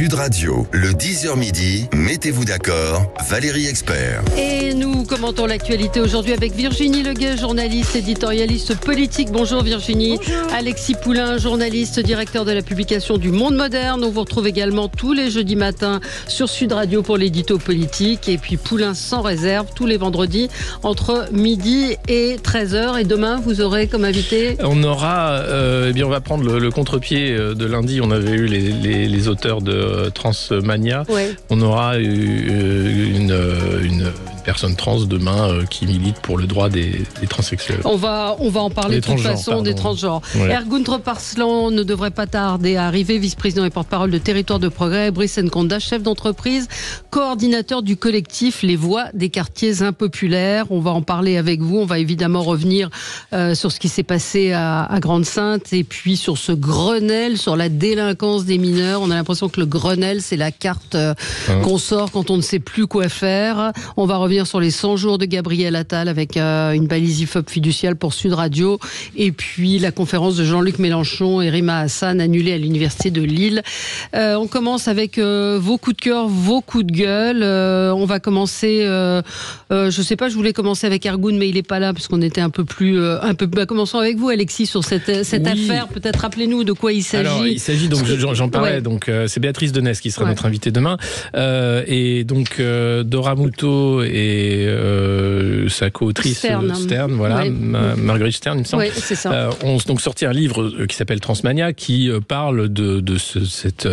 Sud Radio, le 10h midi, mettez-vous d'accord, Valérie Expert. Et nous commentons l'actualité aujourd'hui avec Virginie Leguet, journaliste, éditorialiste politique. Bonjour Virginie. Bonjour. Alexis Poulain, journaliste, directeur de la publication du Monde Moderne. On vous retrouve également tous les jeudis matins sur Sud Radio pour l'édito politique. Et puis Poulain sans réserve tous les vendredis entre midi et 13h. Et demain, vous aurez comme invité... On aura, on va prendre le contre-pied de lundi. On avait eu les auteurs de Transmania. Ouais. On aura une personne trans demain qui milite pour le droit des transsexuels. On va en parler de toute façon, des transgenres. Ouais. Ergun Treparslan ne devrait pas tarder à arriver, vice-président et porte-parole de Territoire de Progrès. Brice Nkonda, chef d'entreprise, coordinateur du collectif Les Voix des quartiers impopulaires. On va en parler avec vous. On va évidemment revenir sur ce qui s'est passé à Grande-Synthe et puis sur ce Grenelle, sur la délinquance des mineurs. On a l'impression que le Grenelle, c'est la carte qu'on sort quand on ne sait plus quoi faire. On va revenir sur les 100 jours de Gabriel Attal avec une balise IFOP fiduciale pour Sud Radio. Et puis la conférence de Jean-Luc Mélenchon et Rima Hassan annulée à l'Université de Lille. On commence avec vos coups de cœur, vos coups de gueule. On va commencer, je sais pas, je voulais commencer avec Ergun, mais il n'est pas là parce qu'on était un peu plus... commençons avec vous, Alexis, sur cette affaire. Peut-être rappelez-nous de quoi il s'agit. Alors, il s'agit, donc j'en parlais, Ouais. donc c'est Béatrice Denès qui sera notre invitée demain. Et donc Dora Muto et sa co-autrice Stern, voilà, Ouais. Marguerite Stern, il me semble, Oui, c'est ça. ont donc sorti un livre qui s'appelle Transmania, qui parle de cette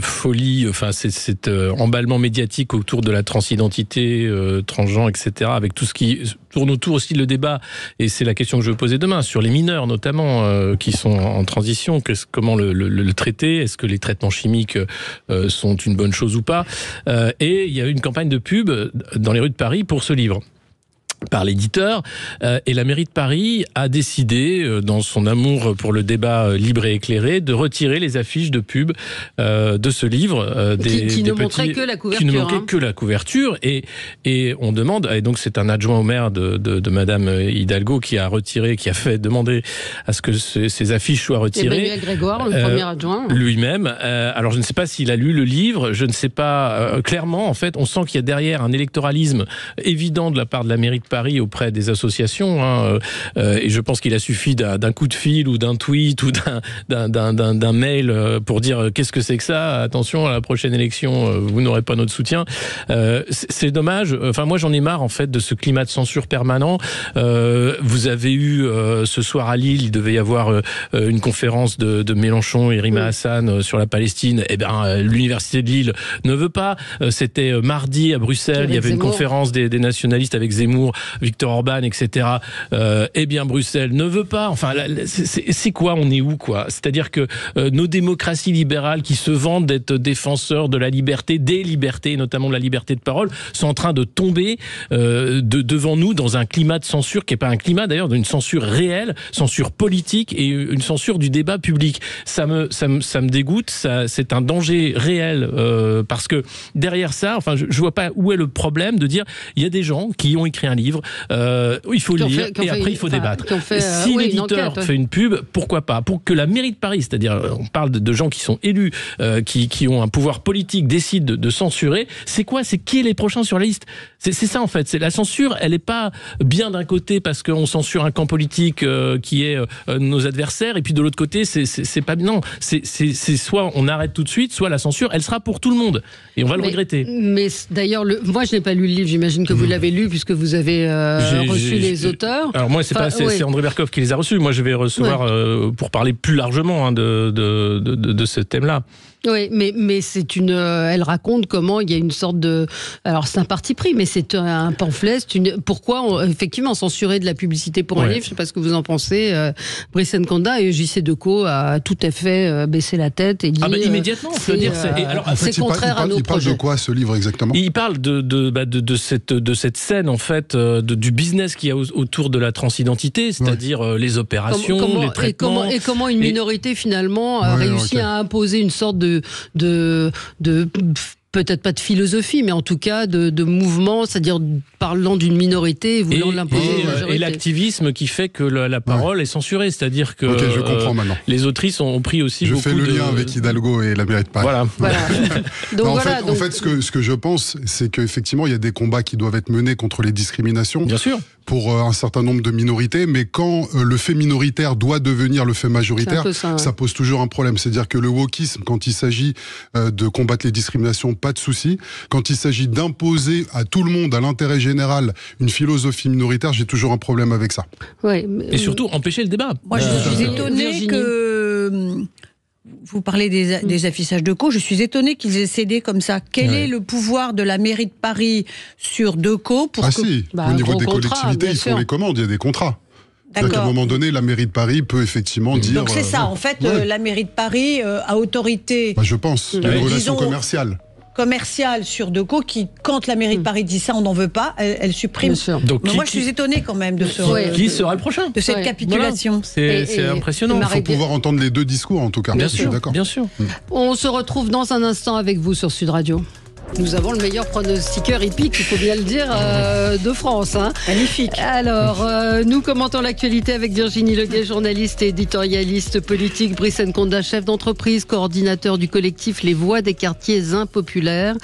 folie, enfin cet emballement médiatique autour de la transidentité, transgenre, etc., avec tout ce qui tourne autour aussi le débat, et c'est la question que je veux poser demain, sur les mineurs notamment, qui sont en transition, comment le traiter, est-ce que les traitements chimiques sont une bonne chose ou pas, et il y a eu une campagne de pub dans les rues de Paris pour ce livre par l'éditeur, et la mairie de Paris a décidé, dans son amour pour le débat libre et éclairé, de retirer les affiches de pub de ce livre, qui ne montrait que la couverture. Qui ne manquait que la couverture, et on demande, et donc c'est un adjoint au maire de Madame Hidalgo qui a fait demander à ce que ces affiches soient retirées. Emmanuel Grégoire, le premier adjoint. Lui-même. Alors je ne sais pas s'il a lu le livre, je ne sais pas, clairement en fait, on sent qu'il y a derrière un électoralisme évident de la part de la mairie de Paris auprès des associations, et je pense qu'il a suffi d'un coup de fil ou d'un tweet ou d'un mail pour dire qu'est-ce que c'est que ça, attention à la prochaine élection, vous n'aurez pas notre soutien. C'est dommage, enfin moi j'en ai marre en fait de ce climat de censure permanent. Vous avez eu ce soir à Lille, il devait y avoir une conférence de Mélenchon et Rima Hassan sur la Palestine. Eh bien l'université de Lille ne veut pas. C'était mardi à Bruxelles, il y avait une conférence des nationalistes avec Zemmour, Viktor Orban, etc. Eh bien, Bruxelles ne veut pas. Enfin, c'est quoi? On est où, quoi? C'est-à-dire que nos démocraties libérales qui se vantent d'être défenseurs de la liberté, des libertés, notamment de la liberté de parole, sont en train de tomber devant nous dans un climat de censure qui n'est pas un climat, d'ailleurs, d'une censure réelle, censure politique et une censure du débat public. Ça me dégoûte. C'est un danger réel parce que derrière ça, enfin, je vois pas où est le problème de dire il y a des gens qui ont écrit un livre, il faut le lire et après il faut débattre. Si l'éditeur fait une pub, pourquoi pas? Pour que la mairie de Paris, c'est-à-dire on parle de gens qui sont élus, qui ont un pouvoir politique, décident de censurer, c'est quoi? C'est qui est les prochains sur la liste? C'est ça en fait. C'est la censure, elle n'est pas bien d'un côté parce qu'on censure un camp politique qui est nos adversaires, et puis de l'autre côté c'est pas bien. Non, c'est soit on arrête tout de suite, soit la censure, elle sera pour tout le monde et on va le regretter. Mais d'ailleurs, moi je n'ai pas lu le livre, j'imagine que vous l'avez lu puisque vous avez reçu les auteurs. Alors moi, c'est André Berkoff qui les a reçus. Moi, je vais recevoir pour parler plus largement de ce thème-là. Oui, mais elle raconte comment il y a une sorte de... Alors, c'est un parti pris, mais c'est un pamphlet. Pourquoi, effectivement, censurer de la publicité pour un livre? Je ne sais pas ce que vous en pensez. Brice Nkonda et JC Decaux a tout à fait baissé la tête et dit... immédiatement, on peut dire... c'est contraire à nos projets. Il parle de quoi, ce livre, exactement? Il parle de cette scène, en fait, du business qu'il y a autour de la transidentité, c'est-à-dire les opérations, les traitements... Et comment une minorité, finalement, a réussi à imposer une sorte de peut-être pas de philosophie, mais en tout cas de mouvement, c'est-à-dire parlant d'une minorité et voulant l'imposer à la majorité. Et l'activisme qui fait que la parole est censurée, c'est-à-dire que je comprends maintenant. Les autrices ont pris aussi beaucoup de... Je fais le lien avec Hidalgo et la mairie de Paris. Voilà. Donc, en fait, ce que je pense, c'est qu'effectivement, il y a des combats qui doivent être menés contre les discriminations. Bien sûr. Pour un certain nombre de minorités, mais quand le fait minoritaire doit devenir le fait majoritaire, ça pose toujours un problème. C'est-à-dire que le wokisme, quand il s'agit de combattre les discriminations, pas de souci. Quand il s'agit d'imposer à tout le monde, à l'intérêt général, une philosophie minoritaire, j'ai toujours un problème avec ça. Ouais, et surtout, empêcher le débat. Moi, je suis étonnée que... Vous parlez des affichages Decaux, je suis étonnée qu'ils aient cédé comme ça. Quel est le pouvoir de la mairie de Paris sur Decaux pour au niveau des collectivités, ils font les commandes, il y a des contrats. C'est-à-dire qu'à un moment donné, la mairie de Paris peut effectivement dire... Donc c'est ça, en fait, la mairie de Paris a autorité... je pense, une relation commerciale sur Decaux qui, quand la mairie de Paris dit ça, on n'en veut pas, elle supprime. Donc, mais moi, je suis étonnée quand même de qui sera le prochain de cette capitulation. Voilà. C'est impressionnant. Il faut pouvoir entendre les deux discours, en tout cas. Bien sûr, je suis d'accord. Bien sûr. On se retrouve dans un instant avec vous sur Sud Radio. Nous avons le meilleur pronostiqueur hippique, il faut bien le dire, de France. Magnifique. Alors, nous commentons l'actualité avec Virginie Leguet, journaliste et éditorialiste politique, Brice Nkonda, chef d'entreprise, coordinateur du collectif Les Voix des quartiers impopulaires.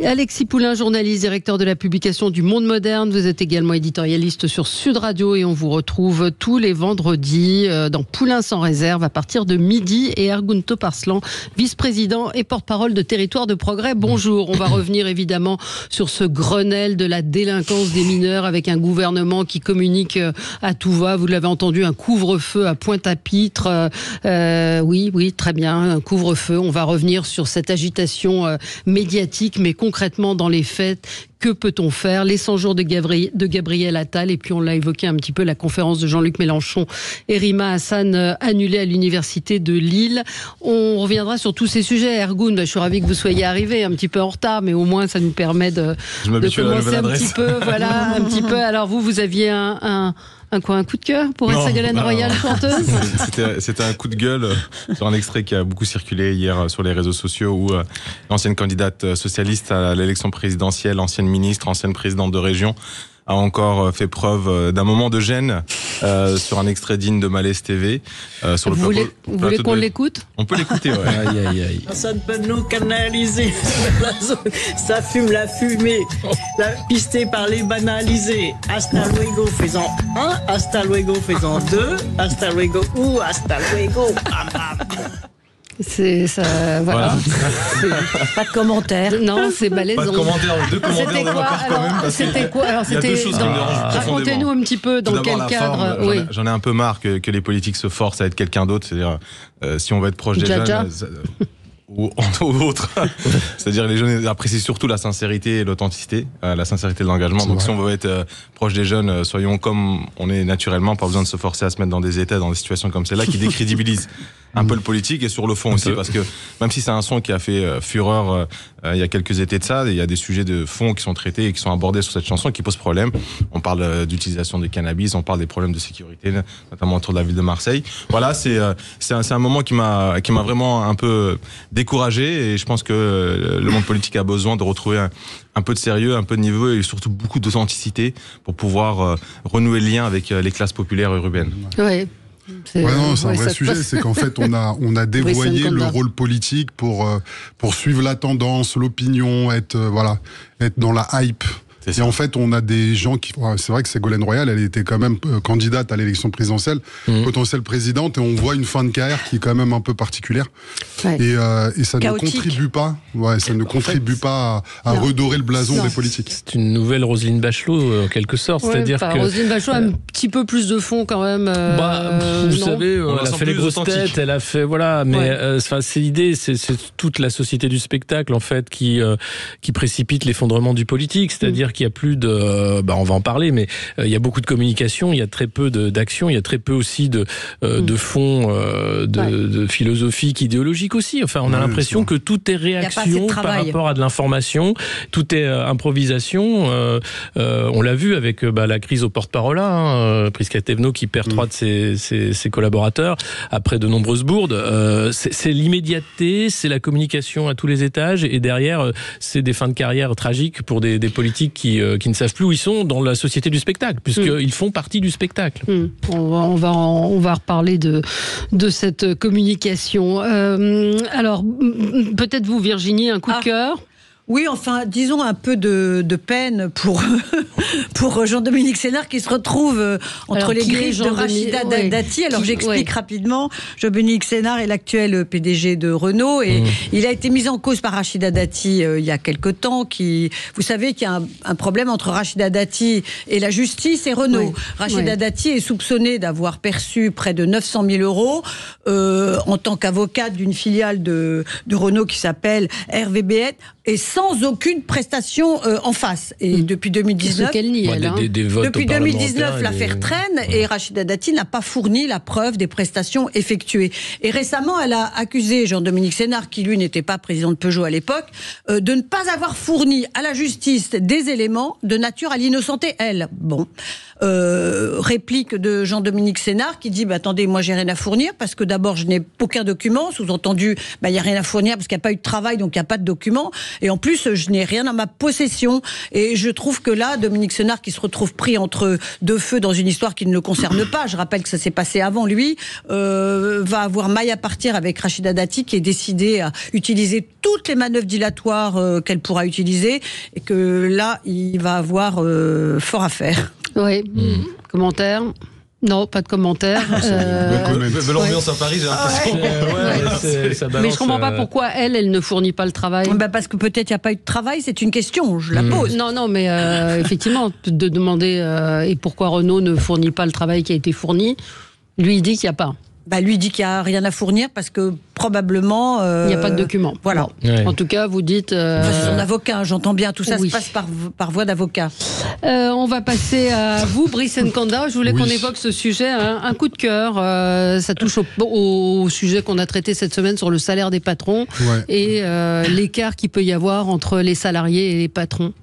Et Alexis Poulain, journaliste, directeur de la publication du Monde Moderne. Vous êtes également éditorialiste sur Sud Radio et on vous retrouve tous les vendredis dans Poulain sans réserve à partir de midi. Et Ergun Toparslan, vice-président et porte-parole de Territoire de Progrès. Bonjour. On va revenir évidemment sur ce Grenelle de la délinquance des mineurs avec un gouvernement qui communique à tout va. Vous l'avez entendu, un couvre-feu à Pointe-à-Pitre. Oui, très bien, un couvre-feu. On va revenir sur cette agitation médiatique, mais concrètement dans les faits. Que peut-on faire? Les 100 jours de Gabriel Attal, et puis on l'a évoqué un petit peu, la conférence de Jean-Luc Mélenchon et Rima Hassan annulée à l'université de Lille. On reviendra sur tous ces sujets. Ergun, je suis ravie que vous soyez arrivé un petit peu en retard, mais au moins ça nous permet de commencer un petit peu. Voilà, un petit peu. Alors vous aviez un coup de cœur pour être Ségolène Royal chanteuse? C'était un coup de gueule sur un extrait qui a beaucoup circulé hier sur les réseaux sociaux où l'ancienne candidate socialiste à l'élection présidentielle, ancienne ministre, ancienne présidente de région, a encore fait preuve d'un moment de gêne sur un extrait digne de Malaise TV. Sur vous voulez qu'on l'écoute? On peut l'écouter, ouais. Aïe. Ça ne peut nous canaliser. Ça fume la fumée. La pistée par les banalisés. Hasta luego faisant 1, hasta luego faisant 2, hasta luego ou hasta luego. C'est ça, voilà. Pas de commentaire. Non, c'est malaisant. Pas de commentaire, deux commentaires de ma part quand même. C'était quoi? Alors, c'était. Racontez-nous un petit peu dans quel cadre. Oui. J'en ai un peu marre que les politiques se forcent à être quelqu'un d'autre. C'est-à-dire, si on veut être proche des jeunes. Ou autre. C'est-à-dire les jeunes apprécient surtout la sincérité et l'authenticité, la sincérité de l'engagement. Donc si on veut être proche des jeunes, soyons comme on est naturellement, pas besoin de se forcer à se mettre dans des états, dans des situations comme celle-là qui décrédibilisent un peu le politique et sur le fond aussi, parce que même si c'est un son qui a fait fureur il y a quelques étés de ça, il y a des sujets de fond qui sont traités et qui sont abordés sur cette chanson qui posent problème. On parle d'utilisation de cannabis, on parle des problèmes de sécurité, notamment autour de la ville de Marseille. Voilà, c'est un moment qui m'a vraiment un peu découragé, et je pense que le monde politique a besoin de retrouver un peu de sérieux, un peu de niveau et surtout beaucoup d'authenticité pour pouvoir renouer le lien avec les classes populaires urbaines. Oui. C'est un vrai sujet, c'est qu'en fait on a dévoyé le rôle politique pour suivre la tendance, l'opinion, être dans la hype. Et en fait, on a des gens qui... C'est vrai que Ségolène Royal, elle était quand même candidate à l'élection présidentielle, potentielle présidente, et on voit une fin de carrière qui est quand même un peu particulière. Ouais. Et ça chaotique. Ne contribue pas, à redorer le blason des politiques. C'est une nouvelle Roselyne Bachelot, en quelque sorte. C'est-à-dire que Roselyne Bachelot a un petit peu plus de fond quand même. Vous savez, elle a fait les grosses têtes, elle a fait... Voilà, mais c'est l'idée, c'est toute la société du spectacle, en fait, qui précipite l'effondrement du politique. C'est-à-dire c'est-à-dire qu'il y a plus de, on va en parler, mais il y a beaucoup de communication, il y a très peu d'action, il y a très peu aussi de fond, de philosophique, idéologique aussi. Enfin, on a l'impression que tout est réaction par rapport à de l'information, tout est improvisation. On l'a vu avec la crise au porte-parole, Prisca Thévenot qui perd 3 de ses collaborateurs après de nombreuses bourdes. C'est l'immédiateté, c'est la communication à tous les étages, et derrière, c'est des fins de carrière tragiques pour des politiques qui ne savent plus où ils sont dans la société du spectacle, puisqu'ils font partie du spectacle. On va reparler de cette communication. Alors, peut-être vous, Virginie, un coup de cœur? Oui, enfin, disons un peu de peine pour Jean-Dominique Sénard qui se retrouve entre les griffes de Rachida Dati. Alors j'explique rapidement. Jean-Dominique Sénard est l'actuel PDG de Renault et il a été mis en cause par Rachida Dati il y a quelque temps. Vous savez qu'il y a un problème entre Rachida Dati et la justice et Renault. Rachida Dati est soupçonnée d'avoir perçu près de 900 000 euros en tant qu'avocate d'une filiale de Renault qui s'appelle RVBS, et sans aucune prestation en face. Et depuis 2019, depuis 2019, l'affaire traîne et Rachida Dati n'a pas fourni la preuve des prestations effectuées. Et récemment, elle a accusé Jean-Dominique Sénard, qui lui n'était pas président de Peugeot à l'époque, de ne pas avoir fourni à la justice des éléments de nature à l'innocenter elle. Réplique de Jean-Dominique Sénard qui dit attendez, moi j'ai rien à fournir parce que d'abord je n'ai aucun document, sous-entendu il n'y a rien à fournir parce qu'il n'y a pas eu de travail, donc il n'y a pas de document, et en plus je n'ai rien dans ma possession. Et je trouve que là, Dominique Sénard qui se retrouve pris entre deux feux dans une histoire qui ne le concerne pas, je rappelle que ça s'est passé avant lui, va avoir maille à partir avec Rachida Dati qui est décidée à utiliser toutes les manœuvres dilatoires qu'elle pourra utiliser, et que là il va avoir fort à faire. Oui. Commentaire? Non, pas de commentaire. L'ambiance à Paris, j'ai l'impression. Mais je ne comprends pas pourquoi elle ne fournit pas le travail. Parce que peut-être il n'y a pas eu de travail, c'est une question, je la pose. Non, mais effectivement, de demander et pourquoi Renault ne fournit pas le travail qui a été fourni, lui il dit qu'il n'y a pas. Lui dit qu'il n'y a rien à fournir parce que probablement... il n'y a pas de document. Voilà. En tout cas, vous dites... c'est son avocat, j'entends bien. Tout ça se passe par voie d'avocat. On va passer à vous, Brice Nkanda. Je voulais qu'on évoque ce sujet. Un coup de cœur. Ça touche au sujet qu'on a traité cette semaine sur le salaire des patrons et l'écart qu'il peut y avoir entre les salariés et les patrons.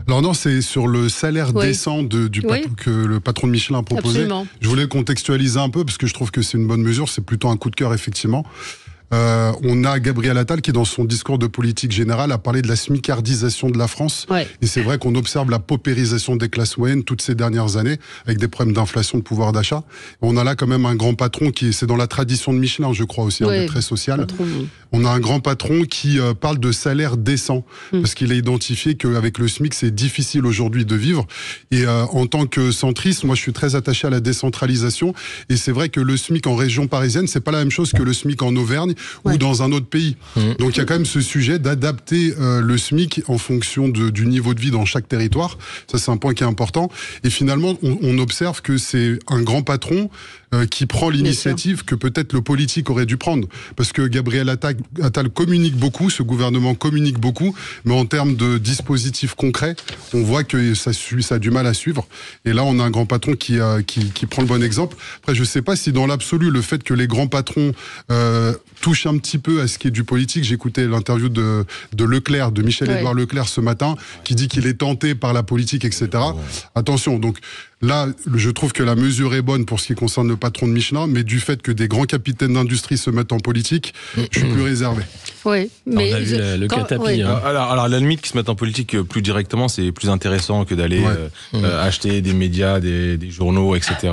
Alors non, c'est sur le salaire décent que le patron de Michelin a proposé. Absolument. Je voulais contextualiser un peu parce que je trouve que c'est une bonne mesure. C'est plutôt un coup de cœur, effectivement. On a Gabriel Attal qui, dans son discours de politique générale, a parlé de la smicardisation de la France. Et c'est vrai qu'on observe la paupérisation des classes moyennes toutes ces dernières années, avec des problèmes d'inflation, de pouvoir d'achat. On a là quand même un grand patron c'est dans la tradition de Michelin, je crois aussi, très social. On a un grand patron qui parle de salaire décent, parce qu'il a identifié qu'avec le SMIC, c'est difficile aujourd'hui de vivre. Et en tant que centriste, moi je suis très attaché à la décentralisation. Et c'est vrai que le SMIC en région parisienne, c'est pas la même chose que le SMIC en Auvergne ou dans un autre pays. Donc il y a quand même ce sujet d'adapter le SMIC en fonction du niveau de vie dans chaque territoire. Ça, c'est un point qui est important. Et finalement, on observe que c'est un grand patron qui prend l'initiative que peut-être le politique aurait dû prendre. Parce que Gabriel Attal communique beaucoup, ce gouvernement communique beaucoup, mais en termes de dispositifs concrets, on voit que ça a du mal à suivre. Et là, on a un grand patron qui prend le bon exemple. Après, je ne sais pas si dans l'absolu, le fait que les grands patrons touchent un petit peu à ce qui est du politique. J'écoutais l'interview de Leclerc, de Michel-Édouard Leclerc ce matin, qui dit qu'il est tenté par la politique, etc. Attention, donc là, je trouve que la mesure est bonne pour ce qui concerne le patron de Michelin, mais du fait que des grands capitaines d'industrie se mettent en politique, je suis plus réservé. Oui, mais on a vu le Catapi. Alors, à la limite, qu'ils se mettent en politique plus directement, c'est plus intéressant que d'aller acheter des médias, des journaux, etc.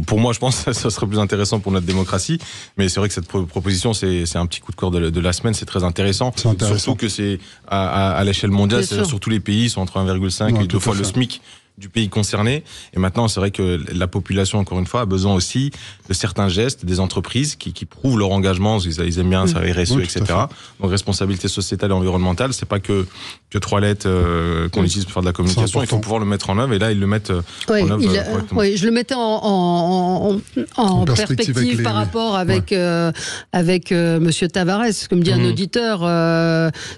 Pour moi, je pense que ça serait plus intéressant pour notre démocratie. Mais c'est vrai que cette proposition, c'est un petit coup de cœur de la semaine. C'est très intéressant. Surtout que c'est à l'échelle mondiale, c'est sur tous les pays, ils sont entre 1,5 et 2 fois le SMIC. du pays concerné. Et maintenant, c'est vrai que la population, encore une fois, a besoin aussi de certains gestes des entreprises qui prouvent leur engagement. Ils aiment bien ça, RSE, etc. Donc, responsabilité sociétale et environnementale, c'est pas que 3 lettres qu'on utilise pour faire de la communication. Il faut pouvoir le mettre en œuvre. Et là, ils le mettent en œuvre correctement. Oui, je le mettais en perspective par rapport avec Monsieur Tavares. Comme dit un auditeur,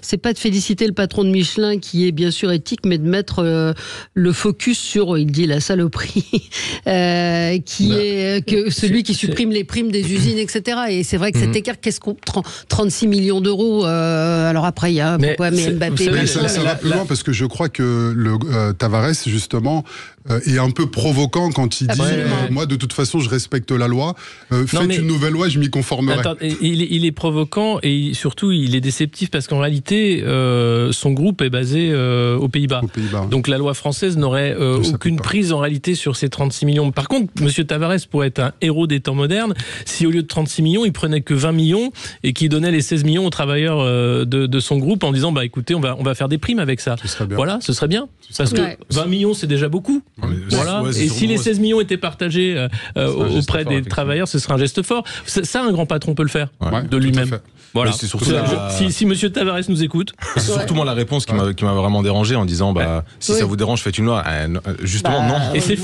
c'est pas de féliciter le patron de Michelin qui est bien sûr éthique, mais de mettre le focus sur, il dit, la saloperie, qui est que celui qui supprime les primes des usines, etc. Et c'est vrai que cet écart, qu'est-ce qu'on 36 millions d'euros. Alors après, il y a pourquoi Mbappé. Mais ça va plus loin parce que je crois que le Tavares justement est un peu provoquant quand il dit moi de toute façon je respecte la loi. Faites une nouvelle loi, je m'y conformerai. Attends, il est provoquant et surtout il est déceptif parce qu'en réalité son groupe est basé aux Pays-Bas. Donc la loi française n'aurait aucune prise en réalité sur ces 36 millions. Par contre, M. Tavares pourrait être un héros des temps modernes si au lieu de 36 millions, il prenait que 20 millions et qu'il donnait les 16 millions aux travailleurs de son groupe en disant écoutez, on va faire des primes avec ça. Voilà, ce serait bien. Parce que 20 millions, c'est déjà beaucoup. Voilà. Et si les 16 millions étaient partagés auprès des travailleurs, ce serait un geste fort. Ça, un grand patron peut le faire de lui-même. Voilà. C'est surtout si M. Tavares nous écoute. C'est surtout moi la réponse qui m'a vraiment dérangé en disant si ça vous dérange, faites une loi. Justement, non. Et c'est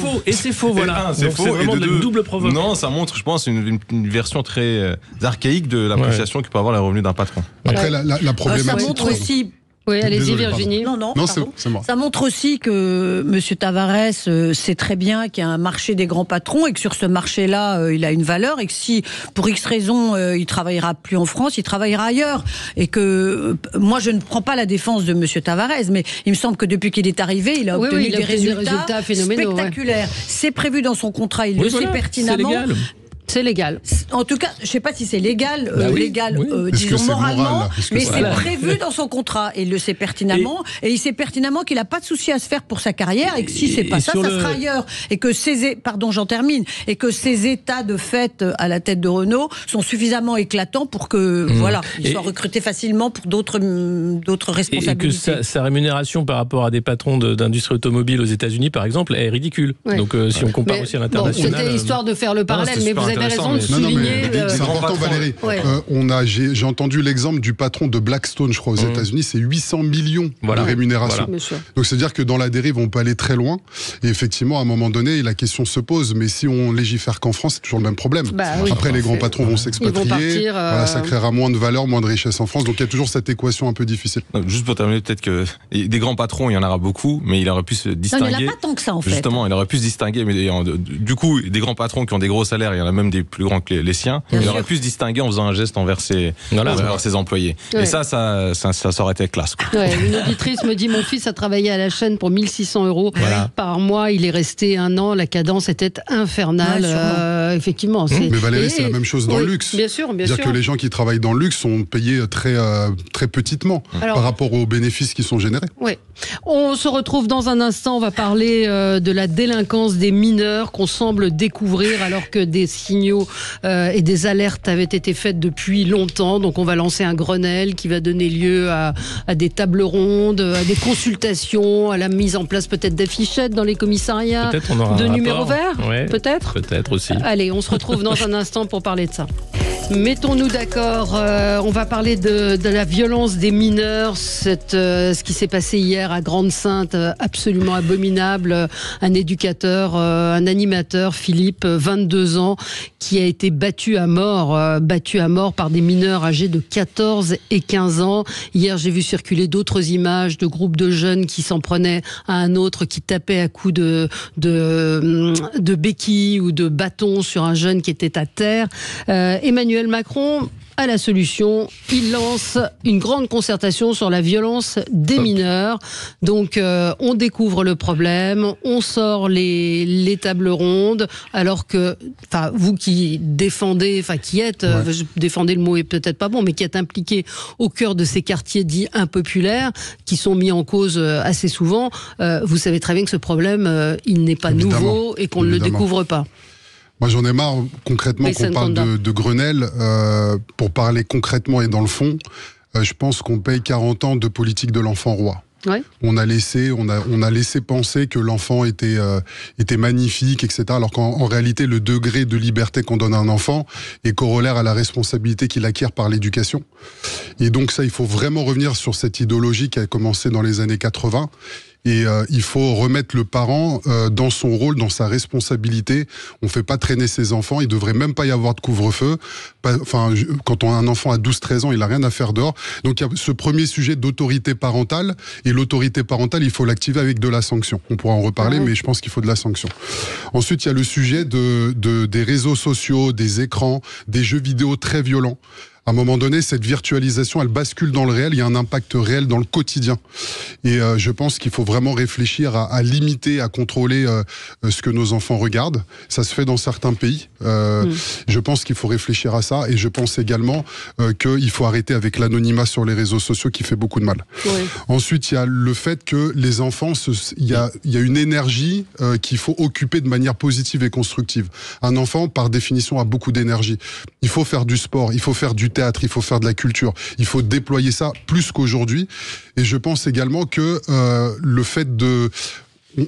faux, voilà. C'est faux. C'est vraiment de double provocation. Non, ça montre, je pense, une version très archaïque de l'appréciation que peut avoir les revenus d'un patron. Après, la problématique. Ça montre aussi. Oui, allez-y Virginie. Non, c'est moi. Ça montre aussi que M. Tavares sait très bien qu'il y a un marché des grands patrons et que sur ce marché-là, il a une valeur et que si, pour X raison, il travaillera plus en France, il travaillera ailleurs. Et que moi, je ne prends pas la défense de M. Tavares, mais il me semble que depuis qu'il est arrivé, il a obtenu des résultats spectaculaires. C'est prévu dans son contrat, il le sait pertinemment. C'est légal. C'est légal. En tout cas, je ne sais pas si c'est légal, disons moralement, mais c'est prévu dans son contrat. Et il le sait pertinemment. Et il sait pertinemment qu'il n'a pas de souci à se faire pour sa carrière et que si c'est pas ça, ça sera ailleurs. Et que j'en termine. Et que ces états de fait à la tête de Renault sont suffisamment éclatants pour que, il soit recruté facilement pour d'autres responsabilités. Et que sa rémunération par rapport à des patrons d'industrie automobile aux États-unis, par exemple, est ridicule. Donc, si on compare aussi à l'international. C'était histoire de faire le parallèle, mais vous avez raison de souligner. C'est important, Valérie. J'ai entendu l'exemple du patron de Blackstone, je crois, aux États-Unis, c'est 800 millions de rémunération. Donc c'est-à-dire que dans la dérive, on peut aller très loin. Et effectivement, à un moment donné, la question se pose. Mais si on légifère qu'en France, c'est toujours le même problème. Après, les grands patrons vont s'expatrier. Ça créera moins de valeur, moins de richesse en France. Donc il y a toujours cette équation un peu difficile. Juste pour terminer, peut-être que des grands patrons, il y en aura beaucoup, mais il aurait pu se distinguer. Non, il n'y en a pas tant que ça, en fait. Justement, il aurait pu se distinguer. Mais du coup, des grands patrons qui ont des gros salaires, il y en a même des plus grands que les siens. Il aurait pu se distinguer en faisant un geste envers ses employés. Et ça aurait été classe. Une auditrice me dit, mon fils a travaillé à la chaîne pour 1 600 € par mois. Il est resté 1 an. La cadence était infernale. Effectivement. Mais Valérie, c'est la même chose dans le luxe. Bien sûr. C'est-à-dire que les gens qui travaillent dans le luxe sont payés très petitement par rapport aux bénéfices qui sont générés. Oui. On se retrouve dans un instant. On va parler de la délinquance des mineurs qu'on semble découvrir alors que des signaux et des alertes avaient été faites depuis longtemps. Donc on va lancer un Grenelle qui va donner lieu à des tables rondes, à des consultations, à la mise en place peut-être d'affichettes dans les commissariats, de numéros verts, peut-être aussi. Allez, on se retrouve dans un instant pour parler de ça. Mettons-nous d'accord, on va parler de la violence des mineurs, ce qui s'est passé hier à Grande-Synthe, absolument abominable. Un éducateur, un animateur, Philippe, 22 ans, qui a été battu à mort par des mineurs âgés de 14 et 15 ans. Hier, j'ai vu circuler d'autres images de groupes de jeunes qui s'en prenaient à un autre, qui tapait à coups de béquilles ou de bâtons sur un jeune qui était à terre. Emmanuel Macron a la solution. Il lance une grande concertation sur la violence des mineurs. Donc, on découvre le problème, on sort les tables rondes, alors que, vous qui défendez, défendez le mot est peut-être pas bon, mais qui êtes impliqué au cœur de ces quartiers dits impopulaires, qui sont mis en cause assez souvent, vous savez très bien que ce problème, il n'est pas nouveau et qu'on ne le découvre pas. Moi, j'en ai marre, concrètement, qu'on parle de Grenelle. Pour parler concrètement et dans le fond, je pense qu'on paye 40 ans de politique de l'enfant roi. Ouais. On a laissé penser que l'enfant était magnifique, etc. Alors qu'en réalité, le degré de liberté qu'on donne à un enfant est corollaire à la responsabilité qu'il acquiert par l'éducation. Et donc ça, il faut vraiment revenir sur cette idéologie qui a commencé dans les années 80. Et il faut remettre le parent dans son rôle, dans sa responsabilité. On fait pas traîner ses enfants. Il devrait même pas y avoir de couvre-feu. Quand on a un enfant à 12-13 ans, il a rien à faire dehors. Donc il y a ce premier sujet d'autorité parentale. Et l'autorité parentale, il faut l'activer avec de la sanction. On pourra en reparler, mais je pense qu'il faut de la sanction. Ensuite, il y a le sujet des réseaux sociaux, des écrans, des jeux vidéo très violents. À un moment donné, cette virtualisation, elle bascule dans le réel, il y a un impact réel dans le quotidien. Et je pense qu'il faut vraiment réfléchir à limiter, à contrôler ce que nos enfants regardent. Ça se fait dans certains pays. Je pense qu'il faut réfléchir à ça. Et je pense également qu'il faut arrêter avec l'anonymat sur les réseaux sociaux qui fait beaucoup de mal. Oui. Ensuite, il y a le fait que les enfants, il y a une énergie qu'il faut occuper de manière positive et constructive. Un enfant, par définition, a beaucoup d'énergie. Il faut faire du sport, il faut faire du théâtre, il faut faire de la culture, il faut déployer ça plus qu'aujourd'hui. Et je pense également que le fait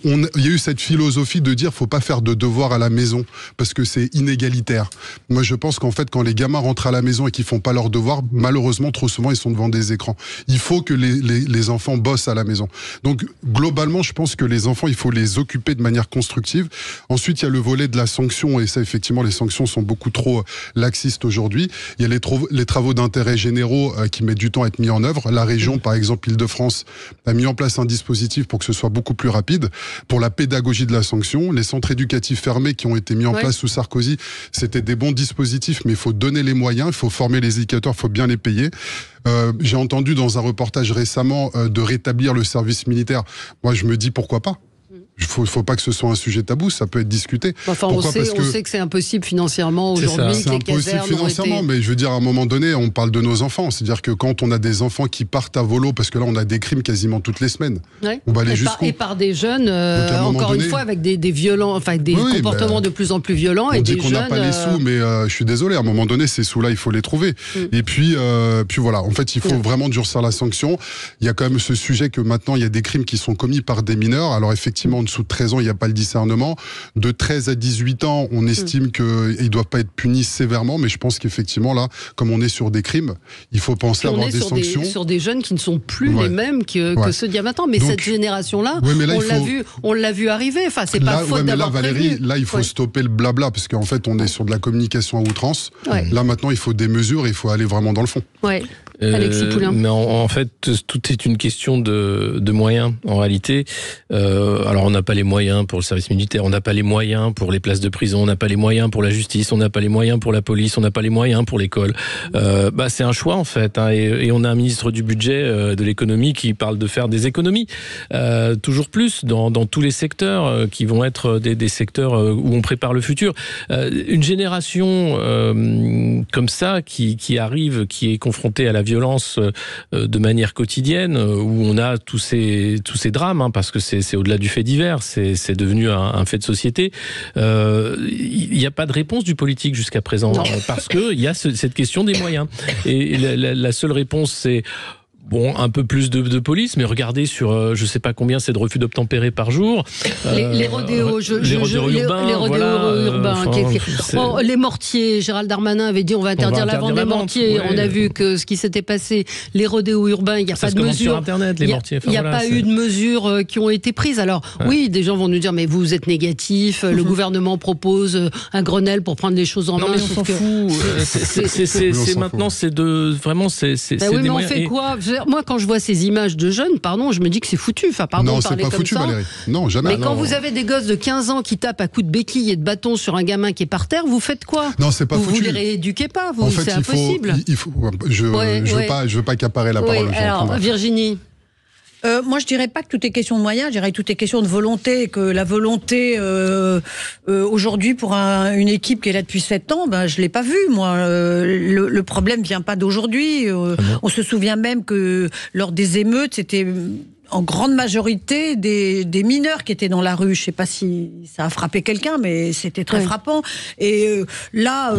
il y a eu cette philosophie de dire faut pas faire de devoirs à la maison parce que c'est inégalitaire. Moi je pense qu'en fait quand les gamins rentrent à la maison et qu'ils font pas leurs devoirs, malheureusement trop souvent ils sont devant des écrans. Il faut que les enfants bossent à la maison. Donc globalement je pense que les enfants il faut les occuper de manière constructive. Ensuite il y a le volet de la sanction et ça effectivement les sanctions sont beaucoup trop laxistes aujourd'hui. Il y a les travaux d'intérêt généraux qui mettent du temps à être mis en œuvre. La région par exemple Île-de-France a mis en place un dispositif pour que ce soit beaucoup plus rapide. Pour la pédagogie de la sanction, les centres éducatifs fermés qui ont été mis en place sous Sarkozy, c'était des bons dispositifs, mais il faut donner les moyens, il faut former les éducateurs, il faut bien les payer. J'ai entendu dans un reportage récemment de rétablir le service militaire. Moi, je me dis pourquoi pas. Il ne faut pas que ce soit un sujet tabou, ça peut être discuté. Enfin, on sait que c'est impossible financièrement aujourd'hui. C'est impossible financièrement, mais je veux dire, à un moment donné, on parle de nos enfants. C'est-à-dire que quand on a des enfants qui partent à volo, parce que là, on a des crimes quasiment toutes les semaines. Ouais. On va aller jusqu'où ? Et par des jeunes, encore une fois, avec des violents, enfin, des comportements de plus en plus violents. On dit qu'on n'a pas les sous, mais je suis désolé, à un moment donné, ces sous-là, il faut les trouver. Et puis voilà, en fait, il faut vraiment durcir la sanction. Il y a quand même ce sujet que maintenant, il y a des crimes qui sont commis par des mineurs. Alors effectivement, en dessous de 13 ans, il n'y a pas le discernement. De 13 à 18 ans, on estime qu'ils ne doivent pas être punis sévèrement, mais je pense qu'effectivement, là, comme on est sur des crimes, il faut penser à avoir des sanctions. Sur des jeunes qui ne sont plus les mêmes que ceux d'il y a 20 ans. Mais donc, cette génération-là, on l'a vu arriver. Enfin, c'est pas faute d'avoir prévenu. Là, il faut stopper le blabla, parce qu'en fait, on est sur de la communication à outrance. Là, maintenant, il faut des mesures et il faut aller vraiment dans le fond. Alexis Poulain. Mais en fait, tout est une question de moyens, en réalité. Alors, on n'a pas les moyens pour le service militaire, on n'a pas les moyens pour les places de prison, on n'a pas les moyens pour la justice, on n'a pas les moyens pour la police, on n'a pas les moyens pour l'école. C'est un choix, en fait. Et on a un ministre du budget, de l'économie, qui parle de faire des économies. Toujours plus, dans tous les secteurs, qui vont être des secteurs où on prépare le futur. Une génération comme ça, qui arrive, qui est confrontée à la violence de manière quotidienne, où on a tous ces drames, parce que c'est au-delà du fait divers, c'est devenu un fait de société. Il n'y a pas de réponse du politique jusqu'à présent, parce qu'il y a cette question des moyens. Et la seule réponse, c'est un peu plus de police, mais regardez sur je sais pas combien c'est de refus d'obtempérer par jour. Les rodéos urbains. Les mortiers, Gérald Darmanin avait dit on va interdire la vente des mortiers. On a vu que ce qui s'était passé, les rodéos urbains, il n'y a pas de mesures. Sur Internet, les mortiers. Il n'y a pas eu de mesures qui ont été prises. Alors oui, des gens vont nous dire mais vous êtes négatif, le gouvernement propose un Grenelle pour prendre les choses en main. Mais on s'en fout. Maintenant, c'est vraiment c'est mais on fait quoi? Moi, quand je vois ces images de jeunes, je me dis que c'est foutu. Enfin, pardon, non, c'est pas foutu, Valérie. Non, jamais. Mais quand vous avez des gosses de 15 ans qui tapent à coups de béquilles et de bâtons sur un gamin qui est par terre, vous faites quoi? Non, c'est pas foutu. Vous les rééduquez pas, c'est impossible. Je veux pas accaparer la parole. Alors, Virginie. Moi, je dirais pas que tout est question de moyens, je dirais que tout est question de volonté, que la volonté aujourd'hui pour une équipe qui est là depuis 7 ans, je l'ai pas vue, moi. Le problème vient pas d'aujourd'hui. On se souvient même que lors des émeutes, c'était en grande majorité des mineurs qui étaient dans la rue. Je ne sais pas si ça a frappé quelqu'un, mais c'était très frappant. Et là,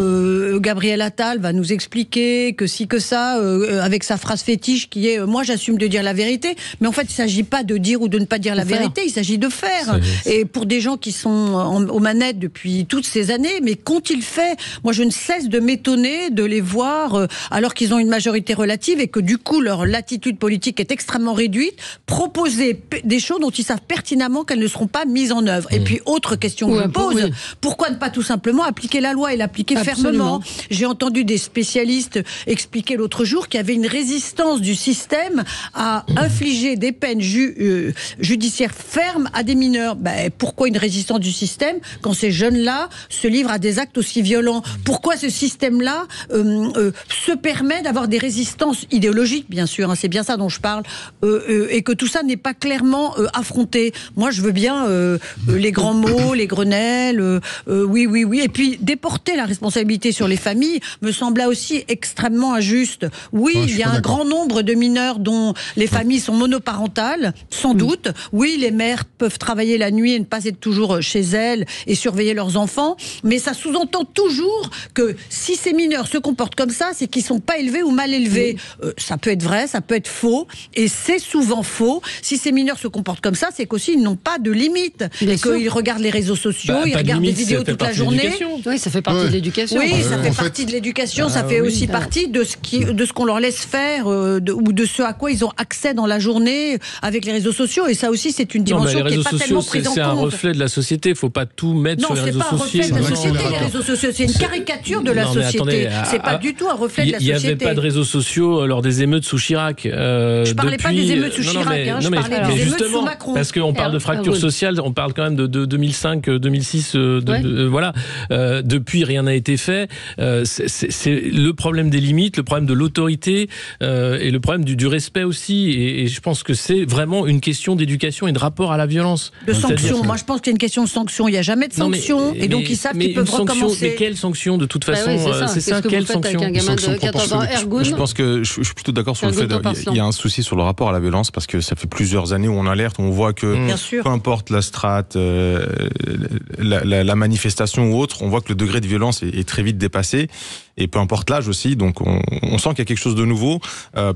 Gabriel Attal va nous expliquer que si que ça, avec sa phrase fétiche qui est « moi j'assume de dire la vérité », mais en fait il ne s'agit pas de dire ou de ne pas dire la vérité, il s'agit de faire. Et pour des gens qui sont aux manettes depuis toutes ces années, mais qu'ont-ils fait? Moi je ne cesse de m'étonner de les voir, alors qu'ils ont une majorité relative et que du coup leur latitude politique est extrêmement réduite, proposer des choses dont ils savent pertinemment qu'elles ne seront pas mises en œuvre. Et puis, autre question que je pose, pourquoi ne pas tout simplement appliquer la loi et l'appliquer fermement? J'ai entendu des spécialistes expliquer l'autre jour qu'il y avait une résistance du système à infliger des peines judiciaires fermes à des mineurs. Pourquoi une résistance du système quand ces jeunes-là se livrent à des actes aussi violents? Pourquoi ce système-là se permet d'avoir des résistances idéologiques, bien sûr, c'est bien ça dont je parle, et que tout ça n'est pas clairement affronté. Moi, je veux bien les grands mots, les Grenelles, oui. Et puis, déporter la responsabilité sur les familles me sembla aussi extrêmement injuste. Oui, il y a un grand nombre de mineurs dont les familles sont monoparentales, sans doute. Oui, les mères peuvent travailler la nuit et ne pas être toujours chez elles et surveiller leurs enfants. Mais ça sous-entend toujours que si ces mineurs se comportent comme ça, c'est qu'ils ne sont pas élevés ou mal élevés. Ça peut être vrai, ça peut être faux. Et c'est souvent faux. Si ces mineurs se comportent comme ça, c'est qu'aussi ils n'ont pas de limite. Et qu'ils regardent les réseaux sociaux, ils regardent des vidéos toute la journée. Oui, ça fait partie de l'éducation. Oui, ça fait partie de l'éducation, ça fait aussi partie de ce qu'on leur laisse faire ou de ce à quoi ils ont accès dans la journée avec les réseaux sociaux. Et ça aussi, c'est une dimension qui n'est pas tellement prise en compte. C'est un reflet de la société. Il ne faut pas tout mettre sur les réseaux sociaux. Non, c'est pas un reflet de la société, les réseaux sociaux. C'est une caricature de la société. C'est pas du tout un reflet de la société. Il n'y avait pas de réseaux sociaux lors des émeutes sous Chirac. Je ne parlais pas des émeutes sous Chirac, je parlais des émeutes sous Macron. Parce qu'on parle de fracture sociale, on parle quand même de 2005, 2006, voilà. Depuis, rien n'a été fait. C'est le problème des limites, le problème de l'autorité et le problème du respect aussi. Et je pense que c'est vraiment une question d'éducation et de rapport à la violence. De sanction. Moi, je pense qu'il y a une question de sanction. Il n'y a jamais de sanction. Et donc, ils savent qu'ils peuvent recommencer. Mais quelle sanction, de toute façon? C'est ça, quelle sanction? Un gamin de 14 ans, Ergun. Je pense que je suis plutôt d'accord sur le fait qu'il y a un souci sur le rapport à la violence, parce que ça fait plusieurs années où on alerte, où on voit que peu importe la strate, la manifestation ou autre, on voit que le degré de violence est très vite dépassé. Et peu importe l'âge aussi, donc on sent qu'il y a quelque chose de nouveau.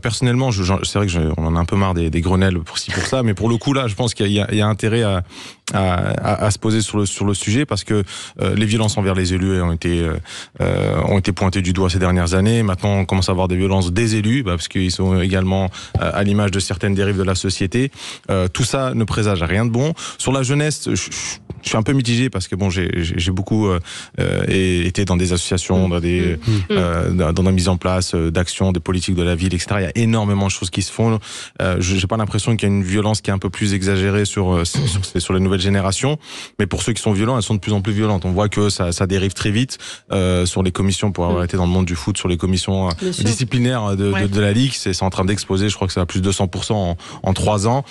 Personnellement, c'est vrai qu'on en a un peu marre des Grenelles pour ci, pour ça, mais pour le coup là, je pense qu'il y a intérêt à se poser sur le sujet, parce que les violences envers les élus ont été pointées du doigt ces dernières années. Maintenant, on commence à avoir des violences des élus, parce qu'ils sont également à l'image de certaines dérives de la société. Tout ça ne présage à rien de bon. Sur la jeunesse, je suis un peu mitigé, parce que bon, j'ai beaucoup été dans des associations, dans la mise en place d'actions, des politiques de la ville, etc. Il y a énormément de choses qui se font. J'ai pas l'impression qu'il y a une violence qui est un peu plus exagérée sur les nouvelles générations. Mais pour ceux qui sont violents, elles sont de plus en plus violentes. On voit que ça dérive très vite sur les commissions, pour avoir été dans le monde du foot, sur les commissions disciplinaires de la Ligue. C'est en train d'exploser. Je crois que c'est à plus de 200% en 3 ans.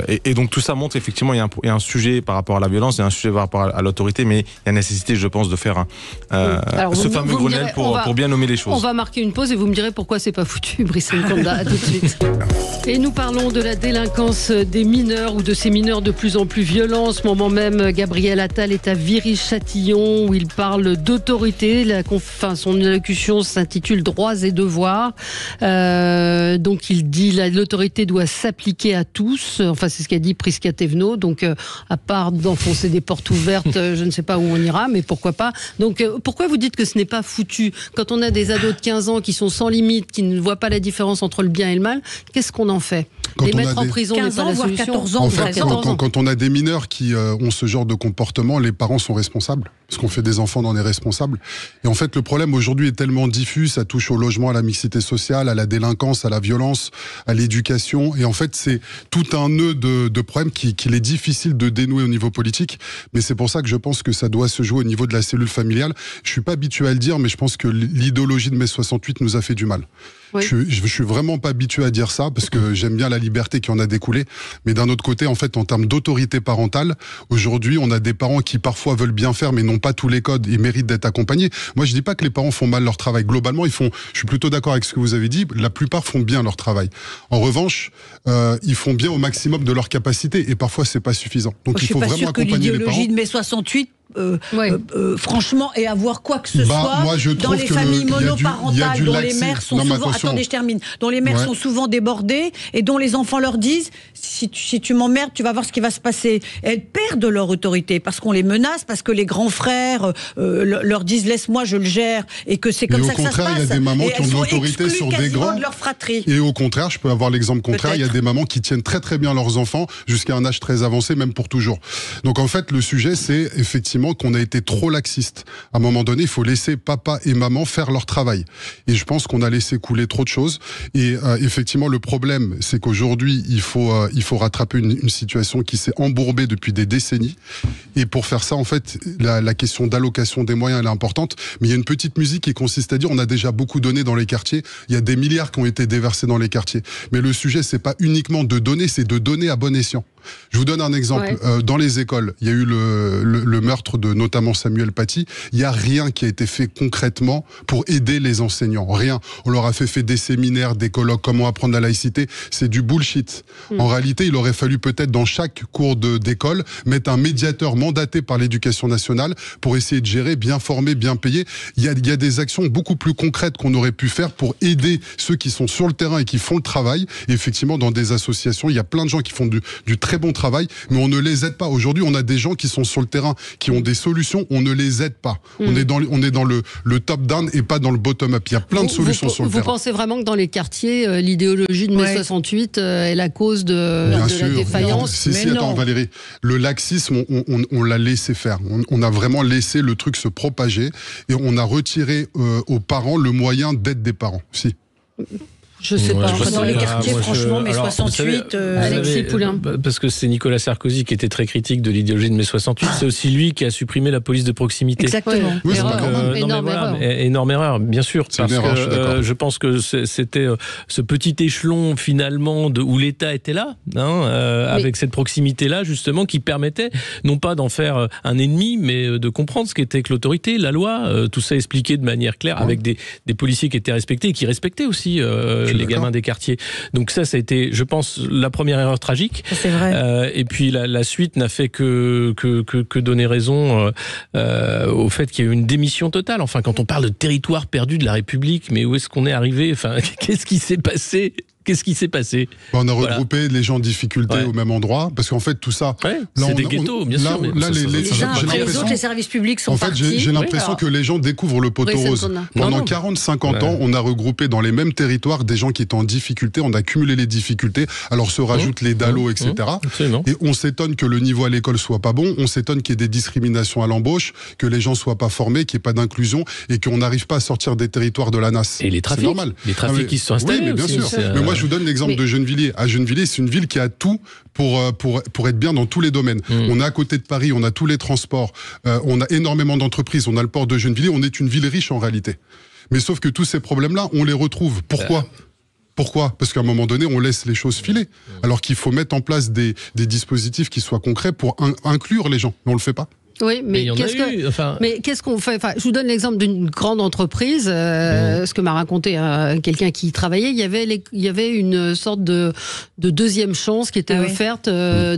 Et donc tout ça montre effectivement il y a un sujet par rapport à la violence, il y a un sujet par rapport à l'autorité, mais il y a nécessité, je pense, de faire ce fameux Grenelle pour bien nommer les choses. On va marquer une pause et vous me direz pourquoi c'est pas foutu, Brice Nkonda. À tout de suite. Et nous parlons de la délinquance des mineurs, ou de ces mineurs de plus en plus violents. En ce moment même, Gabriel Attal est à Viry-Châtillon, où il parle d'autorité. Son allocution s'intitule « Droits et devoirs ». Donc il dit l'autorité doit s'appliquer à tous. Enfin, c'est ce qu'a dit Prisca Thévenot. Donc, à part d'enfoncer des portes ouvertes, je ne sais pas où on ira, mais pourquoi pas. Donc, pourquoi vous dites que ce n'est pas foutu? Quand on a des ados de 15 ans qui sont sans limite, qui ne voient pas la différence entre le bien et le mal, qu'est-ce qu'on en fait? Les mettre en prison n'est pas la solution. 14 ans, en fait, quand on a des mineurs qui ont ce genre de comportement, les parents sont responsables, parce qu'on fait des enfants dans des responsables. Et en fait, le problème aujourd'hui est tellement diffus, ça touche au logement, à la mixité sociale, à la délinquance, à la violence, à l'éducation. Et en fait, c'est tout un nœud de problèmes qu'il est difficile de dénouer au niveau politique. Mais c'est pour ça que je pense que ça doit se jouer au niveau de la cellule familiale. Je suis pas habitué à le dire, mais je pense que l'idéologie de mai 68 nous a fait du mal. Oui. Je suis vraiment pas habitué à dire ça parce que j'aime bien la liberté qui en a découlé. Mais d'un autre côté, en fait, en termes d'autorité parentale, aujourd'hui, on a des parents qui parfois veulent bien faire mais n'ont pas tous les codes et méritent d'être accompagnés. Moi, je dis pas que les parents font mal leur travail. Globalement, je suis plutôt d'accord avec ce que vous avez dit. La plupart font bien leur travail. En revanche, ils font bien au maximum de leur capacité et parfois c'est pas suffisant. Donc il faut vraiment accompagner les parents. Je suis pas sûr que l'idéologie de mai 68 franchement, et avoir quoi que ce soit dans les familles monoparentales dont les mères sont souvent... Attendez, je termine. Dont les mères sont souvent débordées et dont les enfants leur disent si tu m'emmerdes, tu vas voir ce qui va se passer. Et elles perdent leur autorité parce qu'on les menace, parce que les grands frères leur disent laisse-moi, je le gère, et que c'est comme ça que ça se passe. Il y a des mamans qui ont de l'autorité sur des grands. De leur fratrie. Et au contraire, je peux avoir l'exemple contraire, il y a des mamans qui tiennent très très bien leurs enfants jusqu'à un âge très avancé, même pour toujours. Donc en fait, le sujet, c'est effectivement qu'on a été trop laxiste. À un moment donné, il faut laisser papa et maman faire leur travail. Et je pense qu'on a laissé couler trop de choses. Et effectivement, le problème, c'est qu'aujourd'hui, il faut rattraper une situation qui s'est embourbée depuis des décennies. Et pour faire ça, en fait, la question d'allocation des moyens, elle est importante. Mais il y a une petite musique qui consiste à dire, on a déjà beaucoup donné dans les quartiers. Il y a des milliards qui ont été déversés dans les quartiers. Mais le sujet, c'est pas uniquement de donner, c'est de donner à bon escient. Je vous donne un exemple. Dans les écoles, il y a eu le meurtre de notamment Samuel Paty. Il n'y a rien qui a été fait concrètement pour aider les enseignants. Rien. On leur a fait des séminaires, des colloques, comment apprendre la laïcité. C'est du bullshit. En réalité, il aurait fallu peut-être dans chaque cours d'école mettre un médiateur mandaté par l'éducation nationale pour essayer de gérer, bien former, bien payer. Il y a des actions beaucoup plus concrètes qu'on aurait pu faire pour aider ceux qui sont sur le terrain et qui font le travail. Et effectivement, dans des associations, il y a plein de gens qui font du très bon travail, mais on ne les aide pas. Aujourd'hui, on a des gens qui sont sur le terrain, qui ont des solutions, on ne les aide pas. On est dans le top-down et pas dans le bottom-up. Il y a plein de solutions sur le terrain. Vous pensez vraiment que dans les quartiers, l'idéologie de mai 68 est la cause de la défaillance? Si, attends, Valérie, le laxisme, on l'a laissé faire. On a vraiment laissé le truc se propager et on a retiré aux parents le moyen d'être des parents. Si. Je sais pas. Dans les quartiers, franchement, mai 68, Alexis Poulain. Parce que c'est Nicolas Sarkozy qui était très critique de l'idéologie de mai 68. C'est aussi lui qui a supprimé la police de proximité. Exactement. Oui, c'est énorme erreur, bien sûr. Parce que je pense que c'était ce petit échelon finalement où l'État était là, avec cette proximité-là justement, qui permettait non pas d'en faire un ennemi, mais de comprendre ce qu'était que l'autorité, la loi, tout ça expliqué de manière claire, avec des policiers qui étaient respectés et qui respectaient aussi les gamins des quartiers. Donc ça a été, je pense, la première erreur tragique. C'est vrai. Et puis la suite n'a fait que donner raison au fait qu'il y a eu une démission totale. Enfin, quand on parle de territoire perdu de la République, mais où est-ce qu'on est arrivé? Enfin, qu'est-ce qui s'est passé? On a regroupé les gens en difficulté au même endroit, parce qu'en fait tout ça... c'est des ghettos, bien sûr. Les services publics sont partis. En fait, j'ai l'impression que les gens découvrent le poteau rose. Pendant 40-50 ans, on a regroupé dans les mêmes territoires des gens qui étaient en difficulté, on a cumulé les difficultés, alors se rajoutent les dallos, etc. Et on s'étonne que le niveau à l'école soit pas bon, on s'étonne qu'il y ait des discriminations à l'embauche, que les gens soient pas formés, qu'il n'y ait pas d'inclusion, et qu'on n'arrive pas à sortir des territoires de la NAS. Et les trafics, normal. Les trafics qui se sont installés. Oui, mais bien sûr. Mais moi, je vous donne l'exemple de Gennevilliers. À Gennevilliers, c'est une ville qui a tout pour être bien dans tous les domaines. On est à côté de Paris, on a tous les transports, on a énormément d'entreprises, on a le port de Gennevilliers, on est une ville riche en réalité. Mais sauf que tous ces problèmes-là, on les retrouve. Pourquoi ? Parce qu'à un moment donné, on laisse les choses filer. Alors qu'il faut mettre en place des dispositifs qui soient concrets pour inclure les gens. Mais on le fait pas. Oui, mais qu'est-ce qu'on fait? Enfin, je vous donne l'exemple d'une grande entreprise. Ce que m'a raconté quelqu'un qui y travaillait, il y avait une sorte de deuxième chance qui était offerte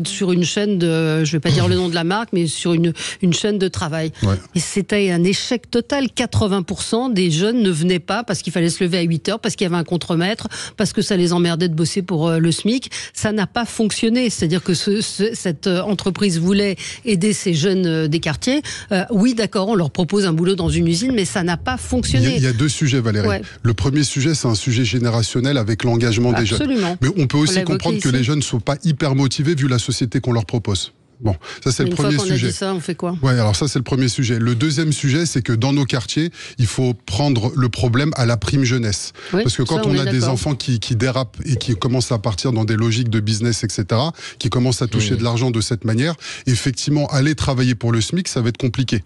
sur une chaîne de, je vais pas dire le nom de la marque, mais sur une chaîne de travail. Et c'était un échec total. 80% des jeunes ne venaient pas parce qu'il fallait se lever à 8h, parce qu'il y avait un contremaître, parce que ça les emmerdait de bosser pour le SMIC. Ça n'a pas fonctionné. C'est-à-dire que cette entreprise voulait aider ces jeunes des quartiers. Oui, d'accord, on leur propose un boulot dans une usine, mais ça n'a pas fonctionné. Il y a deux sujets, Valérie. Le premier sujet, c'est un sujet générationnel avec l'engagement des jeunes. Mais on peut aussi comprendre que les jeunes ne sont pas hyper motivés vu la société qu'on leur propose. Bon, ça c'est le premier sujet. Une fois qu'on a dit ça, on fait quoi? Ouais, alors ça c'est le premier sujet. Le deuxième sujet, c'est que dans nos quartiers, il faut prendre le problème à la prime jeunesse. Oui, parce que quand on a des enfants qui dérapent et qui commencent à partir dans des logiques de business, etc., qui commencent à toucher de l'argent de cette manière, effectivement, aller travailler pour le SMIC, ça va être compliqué.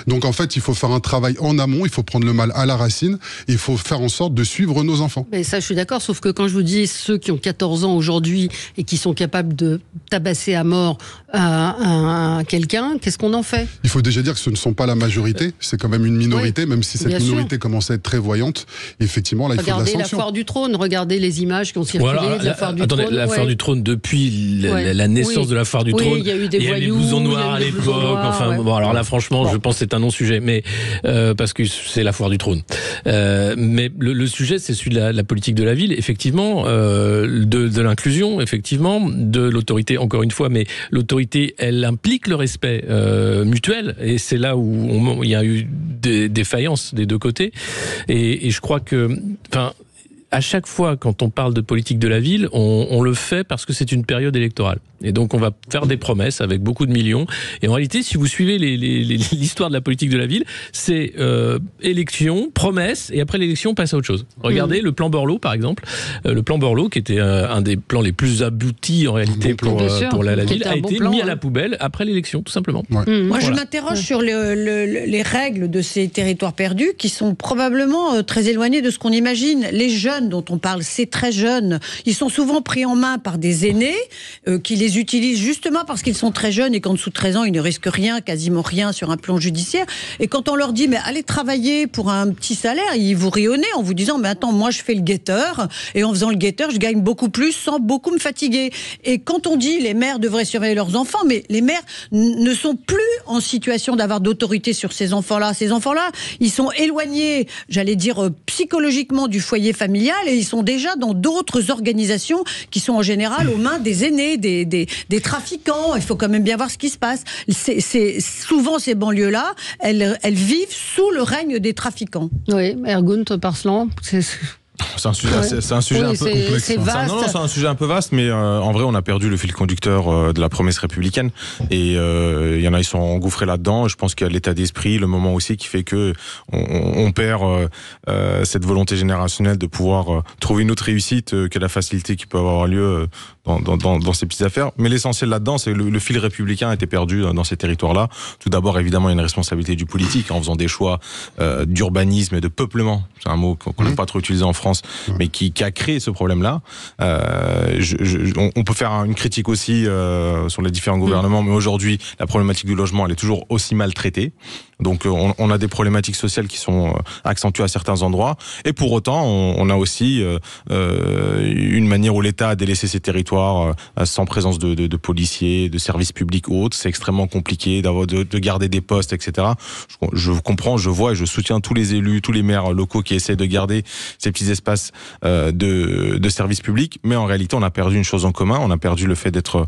Donc en fait, il faut faire un travail en amont, il faut prendre le mal à la racine, et il faut faire en sorte de suivre nos enfants. Mais ça, je suis d'accord, sauf que quand je vous dis ceux qui ont 14 ans aujourd'hui et qui sont capables de tabasser à mort quelqu'un, qu'est-ce qu'on en fait? Il faut déjà dire que ce ne sont pas la majorité, c'est quand même une minorité, même si cette minorité commence à être très voyante. Et effectivement, là, il faut de la sanction. Regardez la foire du trône, regardez les images qui ont circulé de la foire du trône. La foire du trône, depuis la naissance de la foire du trône, il y a eu des voyous, les blousons noirs à l'époque. Enfin, bon, alors là, franchement, je pense que c'est un non-sujet, mais parce que c'est la foire du trône. Mais le sujet, c'est celui de la politique de la ville, effectivement, de l'inclusion, effectivement, de l'autorité, encore une fois, mais l'autorité, elle implique le respect mutuel, et c'est là où il y a eu des défaillances des deux côtés, et je crois que, enfin, à chaque fois, quand on parle de politique de la ville, on le fait parce que c'est une période électorale. Et donc, on va faire des promesses avec beaucoup de millions. Et en réalité, si vous suivez l'histoire de la politique de la ville, c'est élection, promesse, et après l'élection, on passe à autre chose. Regardez le plan Borloo, par exemple. Le plan Borloo, qui était un des plans les plus aboutis, en réalité, pour la ville, a été mis à la poubelle après l'élection, tout simplement. Ouais. Moi, je m'interroge sur les règles de ces territoires perdus, qui sont probablement très éloignées de ce qu'on imagine. Les jeunes dont on parle, ces très jeunes, ils sont souvent pris en main par des aînés qui les utilisent justement parce qu'ils sont très jeunes et qu'en dessous de 13 ans, ils ne risquent rien, quasiment rien sur un plan judiciaire. Et quand on leur dit, mais allez travailler pour un petit salaire, ils vous rient au nez en vous disant, mais attends, moi je fais le guetteur, et en faisant le guetteur, je gagne beaucoup plus sans beaucoup me fatiguer. Et quand on dit, les mères devraient surveiller leurs enfants, mais les mères ne sont plus en situation d'avoir d'autorité sur ces enfants-là. Ces enfants-là, ils sont éloignés, j'allais dire, psychologiquement du foyer familial, et ils sont déjà dans d'autres organisations qui sont en général aux mains des aînés, des trafiquants. Il faut quand même bien voir ce qui se passe. C'est souvent ces banlieues-là, elles vivent sous le règne des trafiquants. Oui, Ergun Parslan, c'est un sujet un peu complexe. C'est vaste. Non, c'est un sujet un peu vaste, mais en vrai, on a perdu le fil conducteur de la promesse républicaine. Et il y en a, ils sont engouffrés là-dedans. Je pense qu'il y a l'état d'esprit, le moment aussi qui fait que on perd cette volonté générationnelle de pouvoir trouver une autre réussite que la facilité qui peut avoir lieu dans ces petites affaires. Mais l'essentiel là-dedans, c'est que le fil républicain a été perdu dans ces territoires-là. Tout d'abord, évidemment, il y a une responsabilité du politique en faisant des choix d'urbanisme et de peuplement. C'est un mot qu'on n'a pas trop utilisé en France, mais qui a créé ce problème-là. On peut faire une critique aussi sur les différents gouvernements, mais aujourd'hui, la problématique du logement, elle est toujours aussi mal traitée. Donc on a des problématiques sociales qui sont accentuées à certains endroits, et pour autant on a aussi une manière où l'État a délaissé ces territoires sans présence de policiers, de services publics ou autres. C'est extrêmement compliqué de garder des postes, etc. Je comprends, je vois et je soutiens tous les élus, tous les maires locaux qui essaient de garder ces petits espaces de services publics, mais en réalité on a perdu une chose en commun, on a perdu le fait d'être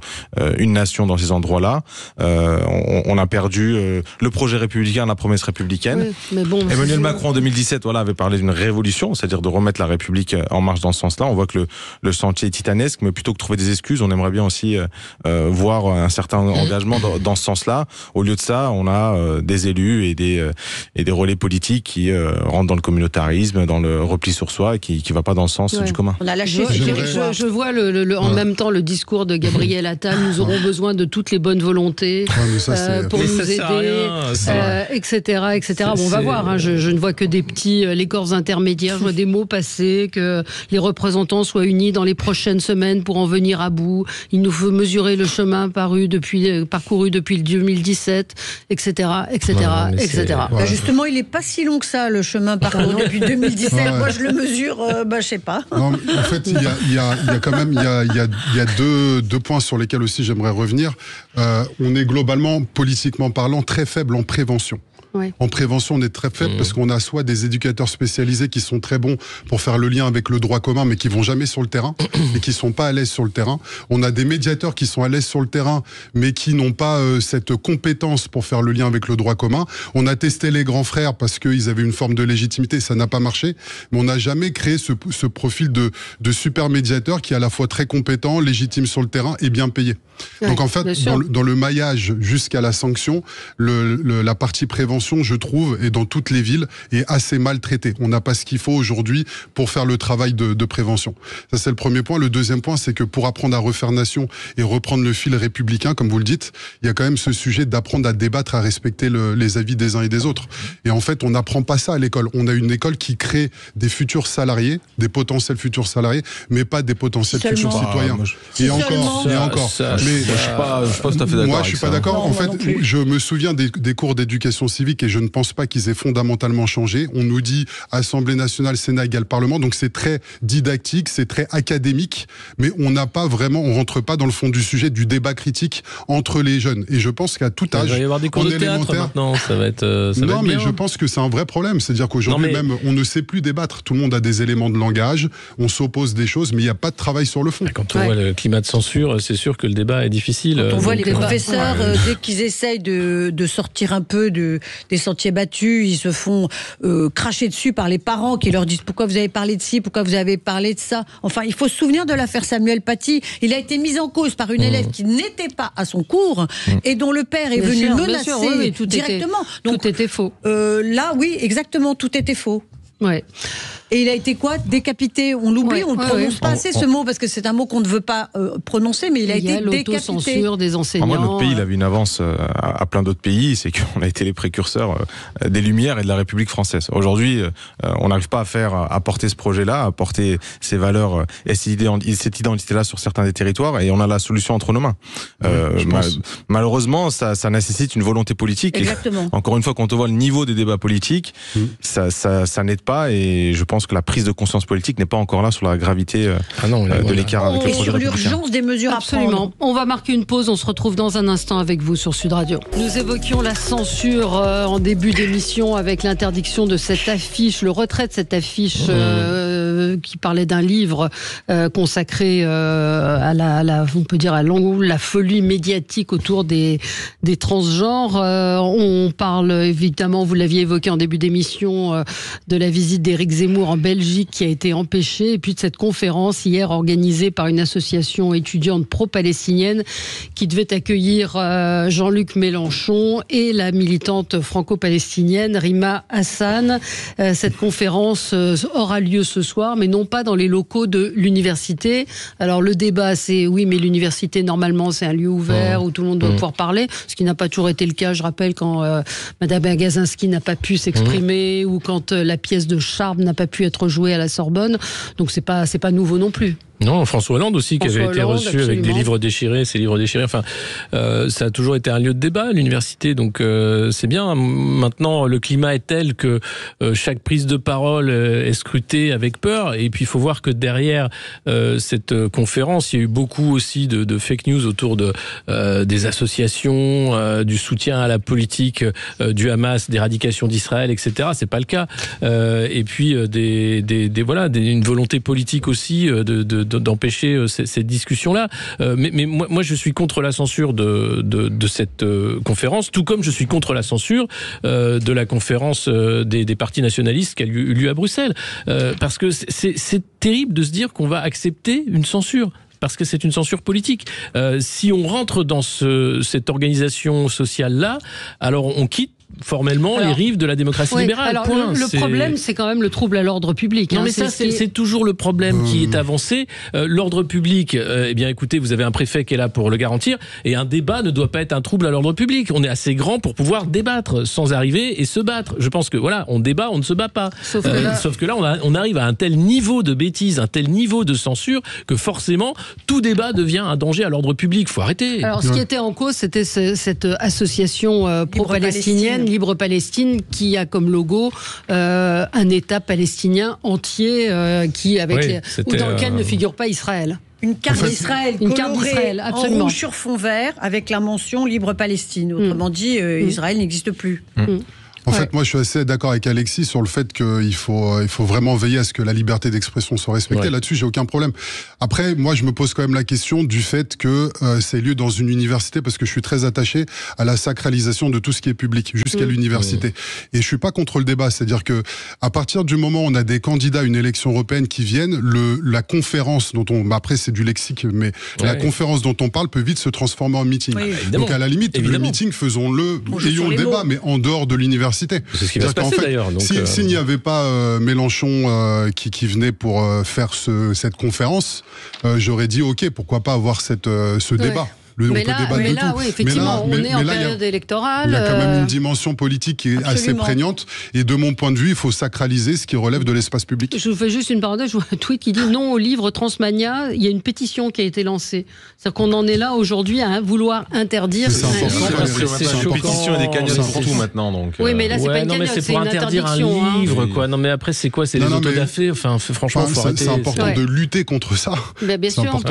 une nation dans ces endroits-là, on a perdu le projet républicain, la promesse républicaine. Oui, mais bon, Emmanuel Macron en 2017 avait parlé d'une révolution, c'est-à-dire de remettre la République en marche dans ce sens-là. On voit que le chantier est titanesque, mais plutôt que de trouver des excuses, on aimerait bien aussi voir un certain engagement dans ce sens-là. Au lieu de ça, on a des élus et des relais politiques qui rentrent dans le communautarisme, dans le repli sur soi, et qui va pas dans le sens du commun. On a lâché. Je vois en même temps le discours de Gabriel Attal. Nous aurons besoin de toutes les bonnes volontés pour nous aider. Etc. Bon, on va voir. Je ne vois que des les corps intermédiaires. Je vois des mots passer, que les représentants soient unis dans les prochaines semaines pour en venir à bout. Il nous faut mesurer le chemin parcouru depuis le 2017, etc. Justement, il n'est pas si long que ça, le chemin parcouru depuis 2017. Moi, je le mesure, je sais pas. Non, en fait, il y a quand même deux points sur lesquels aussi j'aimerais revenir. On est globalement, politiquement parlant, très faible en prévention. Ouais. En prévention, on est très faible parce qu'on a soit des éducateurs spécialisés qui sont très bons pour faire le lien avec le droit commun, mais qui vont jamais sur le terrain et qui sont pas à l'aise sur le terrain. On a des médiateurs qui sont à l'aise sur le terrain, mais qui n'ont pas cette compétence pour faire le lien avec le droit commun. On a testé les grands frères parce qu'ils avaient une forme de légitimité, ça n'a pas marché, mais on n'a jamais créé ce profil de super médiateur qui est à la fois très compétent, légitime sur le terrain et bien payé. Ouais, donc en fait, dans le maillage jusqu'à la sanction, la partie prévention, je trouve, et dans toutes les villes, est assez mal traitée. On n'a pas ce qu'il faut aujourd'hui pour faire le travail de prévention. Ça, c'est le premier point. Le deuxième point, c'est que pour apprendre à refaire nation et reprendre le fil républicain, comme vous le dites, il y a quand même ce sujet d'apprendre à débattre, à respecter les avis des uns et des autres. Et en fait, on n'apprend pas ça à l'école. On a une école qui crée des futurs salariés, des potentiels futurs salariés, mais pas des potentiels futurs citoyens. Et encore. Mais je suis pas tout à fait d'accord. Moi, je suis pas d'accord. En fait, je me souviens des cours d'éducation civique et je ne pense pas qu'ils aient fondamentalement changé. On nous dit Assemblée nationale, Sénat égale Parlement, donc c'est très didactique, c'est très académique, mais on rentre pas dans le fond du sujet du débat critique entre les jeunes. Et je pense qu'à tout âge, il va y avoir des cours de théâtre maintenant. Ça va être. Non, mais je pense que c'est un vrai problème. C'est-à-dire qu'aujourd'hui même, on ne sait plus débattre. Tout le monde a des éléments de langage, on s'oppose des choses, mais il n'y a pas de travail sur le fond. Quand on voit le climat de censure, c'est sûr que le débat est difficile. Quand on voit les professeurs, dès qu'ils essayent de sortir un peu des sentiers battus, ils se font cracher dessus par les parents qui leur disent pourquoi vous avez parlé de ci, pourquoi vous avez parlé de ça. Enfin, il faut se souvenir de l'affaire Samuel Paty. Il a été mis en cause par une élève qui n'était pas à son cours et dont le père est venu menacer directement. Donc, tout était faux. Là, oui, exactement, tout était faux. Ouais. Et il a été quoi? Décapité. On l'oublie, on ne prononce pas assez ce mot parce que c'est un mot qu'on ne veut pas prononcer, mais il a été décapité. L'autocensure des enseignants. Moi, notre pays, il avait une avance à plein d'autres pays, c'est qu'on a été les précurseurs des Lumières et de la République française. Aujourd'hui, on n'arrive pas à porter ce projet-là, à porter ces valeurs et cette identité-là sur certains des territoires, et on a la solution entre nos mains. Malheureusement, ça nécessite une volonté politique. Exactement. Et, encore une fois, quand on voit le niveau des débats politiques, ça n'aide pas, et je pense que la prise de conscience politique n'est pas encore là sur la gravité de l'écart avec le projet sur l'urgence des mesures à prendre. Absolument. On va marquer une pause, on se retrouve dans un instant avec vous sur Sud Radio. Nous évoquions la censure en début d'émission avec l'interdiction de cette affiche, le retrait de cette affiche qui parlait d'un livre consacré à on peut dire à la folie médiatique autour des transgenres. On parle évidemment, vous l'aviez évoqué en début d'émission, de la visite d'Éric Zemmour en Belgique qui a été empêchée, et puis de cette conférence hier organisée par une association étudiante pro-palestinienne qui devait accueillir Jean-Luc Mélenchon et la militante franco-palestinienne Rima Hassan. Cette conférence aura lieu ce soir, mais non pas dans les locaux de l'université. Alors le débat, c'est oui, mais l'université normalement c'est un lieu ouvert où tout le monde doit pouvoir parler, ce qui n'a pas toujours été le cas, je rappelle, quand Madame Agazinski n'a pas pu s'exprimer ou quand la pièce de Charb n'a pas pu être jouée à la Sorbonne. Donc c'est pas nouveau non plus. Non, François Hollande aussi, qui avait été reçu avec des livres déchirés, ces livres déchirés. Enfin, ça a toujours été un lieu de débat à l'université, donc c'est bien. Maintenant, le climat est tel que chaque prise de parole est scrutée avec peur. Et puis, il faut voir que derrière cette conférence, il y a eu beaucoup aussi de fake news autour des associations, du soutien à la politique du Hamas, d'éradication d'Israël, etc. C'est pas le cas. Et puis, une volonté politique aussi d'empêcher ces discussions-là. Mais moi, je suis contre la censure de cette conférence, tout comme je suis contre la censure de la conférence des partis nationalistes qui a eu lieu à Bruxelles. Parce que c'est terrible de se dire qu'on va accepter une censure. Parce que c'est une censure politique. Si on rentre dans cette organisation sociale-là, alors on quitte formellement les rives de la démocratie libérale. Alors le problème, c'est quand même le trouble à l'ordre public. Non, mais ça, c'est toujours le problème qui est avancé. L'ordre public, eh bien, écoutez, vous avez un préfet qui est là pour le garantir, et un débat ne doit pas être un trouble à l'ordre public. On est assez grand pour pouvoir débattre sans arriver et se battre. Je pense que voilà, on débat, on ne se bat pas. Sauf que là, on arrive à un tel niveau de bêtise, un tel niveau de censure que forcément, tout débat devient un danger à l'ordre public. Faut arrêter. Alors, ce qui était en cause, c'était cette association pro-palestinienne, Libre Palestine, qui a comme logo un État palestinien entier dans lequel ne figure pas Israël. Une carte d'Israël colorée en rouge sur fond vert avec la mention Libre Palestine. Autrement dit, Israël n'existe plus. En fait, moi, je suis assez d'accord avec Alexis sur le fait qu'il faut vraiment veiller à ce que la liberté d'expression soit respectée. Là-dessus, j'ai aucun problème. Après, moi, je me pose quand même la question du fait que c'est lieu dans une université, parce que je suis très attaché à la sacralisation de tout ce qui est public jusqu'à l'université. Et je suis pas contre le débat, c'est-à-dire que à partir du moment où on a des candidats à une élection européenne qui viennent, la conférence dont après c'est du lexique, mais la conférence dont on parle peut vite se transformer en meeting. Donc à la limite, le meeting, faisons-le, ayons le débat, mais en dehors de l'université. C'est ce qui va se passer d'ailleurs. S'il n'y avait pas Mélenchon qui venait pour faire cette conférence, j'aurais dit ok, pourquoi pas avoir ce débat. Mais là, effectivement, on est en période électorale. Il y a quand même une dimension politique qui est assez prégnante. Et de mon point de vue, il faut sacraliser ce qui relève de l'espace public. Je vous fais juste une parenthèse. Je vois un tweet qui dit non au livre Transmania. Il y a une pétition qui a été lancée. C'est-à-dire qu'on en est là aujourd'hui à vouloir interdire. C'est une pétition et des cagnottes pour tout maintenant. Donc, oui, mais là, c'est pas une cagnotte, c'est pour interdire un livre. Quoi. Non, mais après, c'est quoi? C'est les autodafés. Enfin, franchement, c'est important de lutter contre ça. Bien sûr.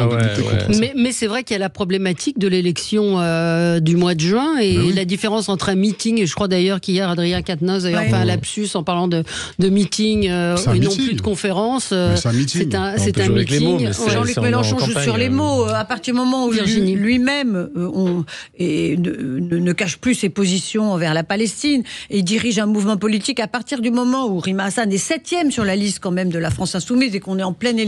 Mais c'est vrai qu'il y a la problématique de l'élection du mois de juin et la différence entre un meeting, et je crois d'ailleurs qu'hier Adrien Quatennens fait un lapsus en parlant de meeting et non plus de conférence. C'est un meeting. C'est un meeting. Jean-Luc Mélenchon joue sur les mots. À partir du moment où lui-même ne cache plus ses positions envers la Palestine et il dirige un mouvement politique, à partir du moment où Rima Hassan est 7e sur la liste quand même de la France Insoumise et qu'on est en pleine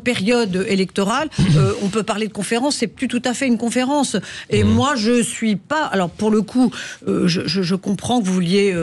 période électorale, on peut parler de conférence. C'est plus tout à fait une conférence. Et moi, je suis pas... Alors, pour le coup, je comprends que vous vouliez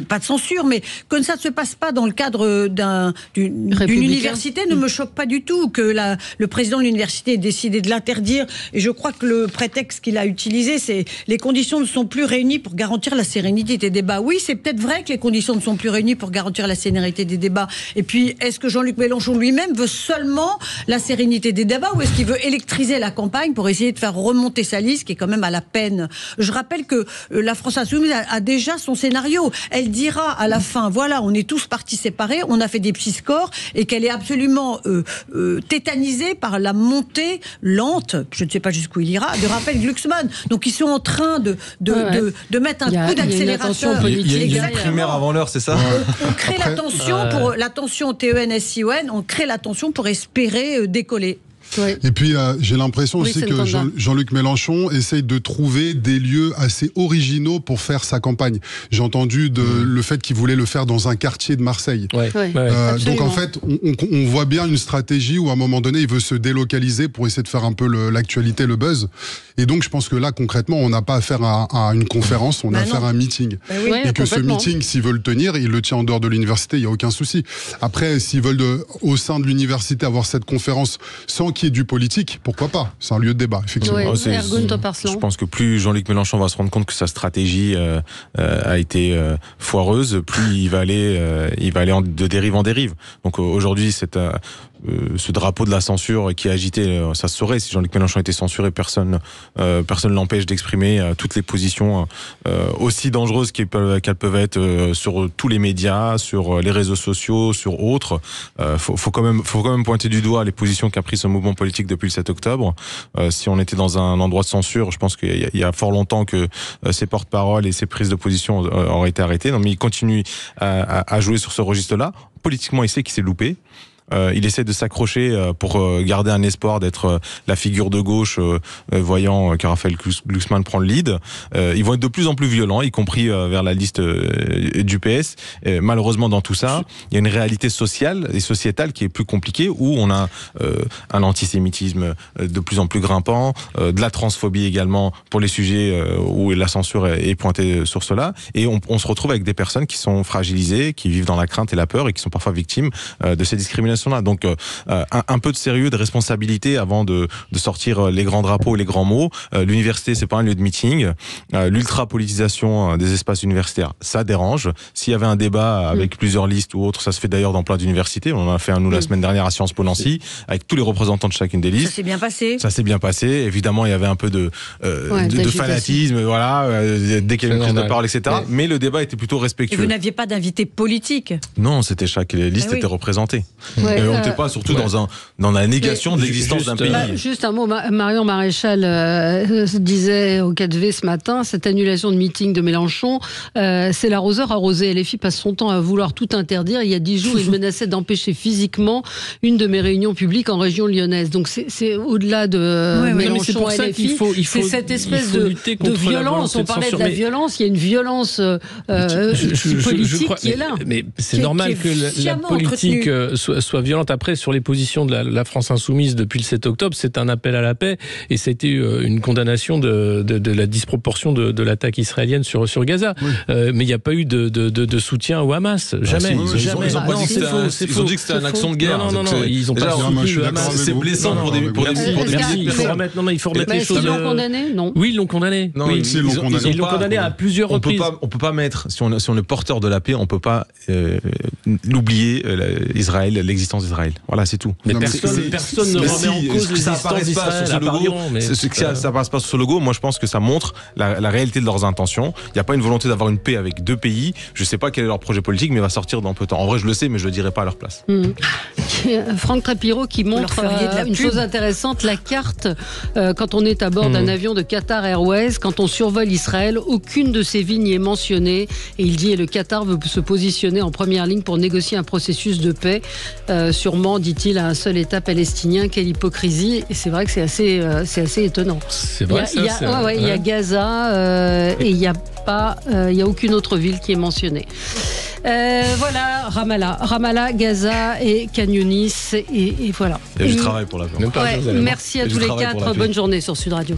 pas de censure, mais que ça ne se passe pas dans le cadre d'une université ne me choque pas du tout. Que le président de l'université ait décidé de l'interdire. Et je crois que le prétexte qu'il a utilisé, c'est les conditions ne sont plus réunies pour garantir la sérénité des débats. Oui, c'est peut-être vrai que les conditions ne sont plus réunies pour garantir la sérénité des débats. Et puis, est-ce que Jean-Luc Mélenchon lui-même veut seulement la sérénité des débats ou est-ce qu'il veut électriser la campagne pour essayer de faire remonter sa liste, qui est quand même à la peine. Je rappelle que la France Insoumise a déjà son scénario. Elle dira à la fin, voilà, on est tous partis séparés, on a fait des petits scores, et qu'elle est absolument tétanisée par la montée lente, je ne sais pas jusqu'où il ira, de Raphaël Glucksmann. Donc ils sont en train de mettre un coup d'accélérateur. Il y a une primaire avant l'heure, c'est ça? On crée l'attention TEN-SION, on crée l'attention pour espérer décoller. Et puis j'ai l'impression aussi que Jean-Luc Mélenchon essaye de trouver des lieux assez originaux pour faire sa campagne. J'ai entendu le fait qu'il voulait le faire dans un quartier de Marseille. Donc en fait, on voit bien une stratégie où à un moment donné, il veut se délocaliser pour essayer de faire un peu l'actualité, le buzz. Et donc je pense que là, concrètement, on n'a pas affaire à une conférence, on a affaire à un meeting. Et que ce meeting, s'ils veulent le tenir, ils le tiennent en dehors de l'université, il n'y a aucun souci. Après, s'ils veulent au sein de l'université avoir cette conférence sans qu'il y ait du politique, pourquoi pas? C'est un lieu de débat, effectivement. Je pense que plus Jean-Luc Mélenchon va se rendre compte que sa stratégie a été foireuse, plus il va aller de dérive en dérive. Donc aujourd'hui, ce drapeau de la censure qui est agité, ça se saurait. Si Jean-Luc Mélenchon était censuré, personne l'empêche d'exprimer toutes les positions aussi dangereuses qu'elles peuvent être sur tous les médias, sur les réseaux sociaux, sur autres. Faut quand même pointer du doigt les positions qu'a pris ce mouvement politique depuis le 7 octobre. Si on était dans un endroit de censure, je pense qu'il y a fort longtemps que ces porte-paroles et ces prises de position auraient été arrêtées. Non, mais il continue à jouer sur ce registre-là. Politiquement, il sait qu'il s'est loupé. Il essaie de s'accrocher pour garder un espoir d'être la figure de gauche, voyant que Raphaël Glucksmann prend le lead. Ils vont être de plus en plus violents, y compris vers la liste du PS. Malheureusement, dans tout ça, il y a une réalité sociale et sociétale qui est plus compliquée, où on a un antisémitisme de plus en plus grimpant, de la transphobie également pour les sujets où la censure est pointée sur cela. Et on se retrouve avec des personnes qui sont fragilisées, qui vivent dans la crainte et la peur et qui sont parfois victimes de ces discriminations. Donc un peu de sérieux, de responsabilité avant de sortir les grands drapeaux et les grands mots. L'université, c'est pas un lieu de meeting. L'ultra-politisation des espaces universitaires, ça dérange. S'il y avait un débat avec plusieurs listes ou autres, ça se fait d'ailleurs dans plein d'universités. On en a fait un, nous, la semaine dernière à Sciences Po Nancy, avec tous les représentants de chacune des listes. Ça s'est bien passé. Ça s'est bien passé. Évidemment, il y avait un peu de fanatisme, voilà, dès qu'il y avait une prise de parole, etc. Mais le débat était plutôt respectueux. Et vous n'aviez pas d'invité politique? Non, chaque liste était représentée. Et on n'était pas surtout dans la négation de l'existence d'un pays. Juste un mot, Marion Maréchal disait au 4V ce matin, cette annulation de meeting de Mélenchon, c'est l'arroseur arrosé. LFI passe son temps à vouloir tout interdire. Il y a 10 jours, il menaçait d'empêcher physiquement une de mes réunions publiques en région lyonnaise. Donc c'est au-delà de Mélenchon et LFI, c'est cette espèce de violence. On parlait de la violence, il y a une violence politique qui est là. Mais c'est normal que la politique soit violente. Après, sur les positions de la France Insoumise depuis le 7 octobre, c'est un appel à la paix et c'était une condamnation de la disproportion de l'attaque israélienne sur Gaza. Oui. Mais il n'y a pas eu de soutien au Hamas. Jamais. Ils ont dit que c'était une action de guerre. Non, ils ont pas soutenu le Hamas. C'est blessant pour des Merci. Il faut remettre les choses. Ils l'ont condamné, non? Oui, ils l'ont condamné. Ils l'ont condamné à plusieurs reprises. On peut pas mettre, si on est porteur de la paix, on peut pas l'oublier, Israël, l'existence d'Israël. Voilà, c'est tout. Mais personne ne remet en cause l'existence d'Israël. Ça passe pas sur ce logo. Moi, je pense que ça montre la réalité de leurs intentions. Il n'y a pas une volonté d'avoir une paix avec deux pays. Je sais pas quel est leur projet politique, mais il va sortir dans peu de temps. En vrai, je le sais, mais je le dirai pas à leur place. Franck Trapiro qui montre une chose intéressante, la carte quand on est à bord d'un avion de Qatar Airways, quand on survole Israël, aucune de ces villes n'y est mentionnée. Et il dit, le Qatar veut se positionner en première ligne pour négocier un processus de paix, sûrement, dit-il, à un seul État palestinien. Quelle hypocrisie. Et c'est vrai que c'est assez étonnant. C'est vrai, il y a Gaza et il n'y a aucune autre ville qui est mentionnée. Voilà, Ramallah, Gaza et Khan Younis et voilà. Il y a du travail pour la paix. Merci à tous les quatre. Bonne journée sur Sud Radio.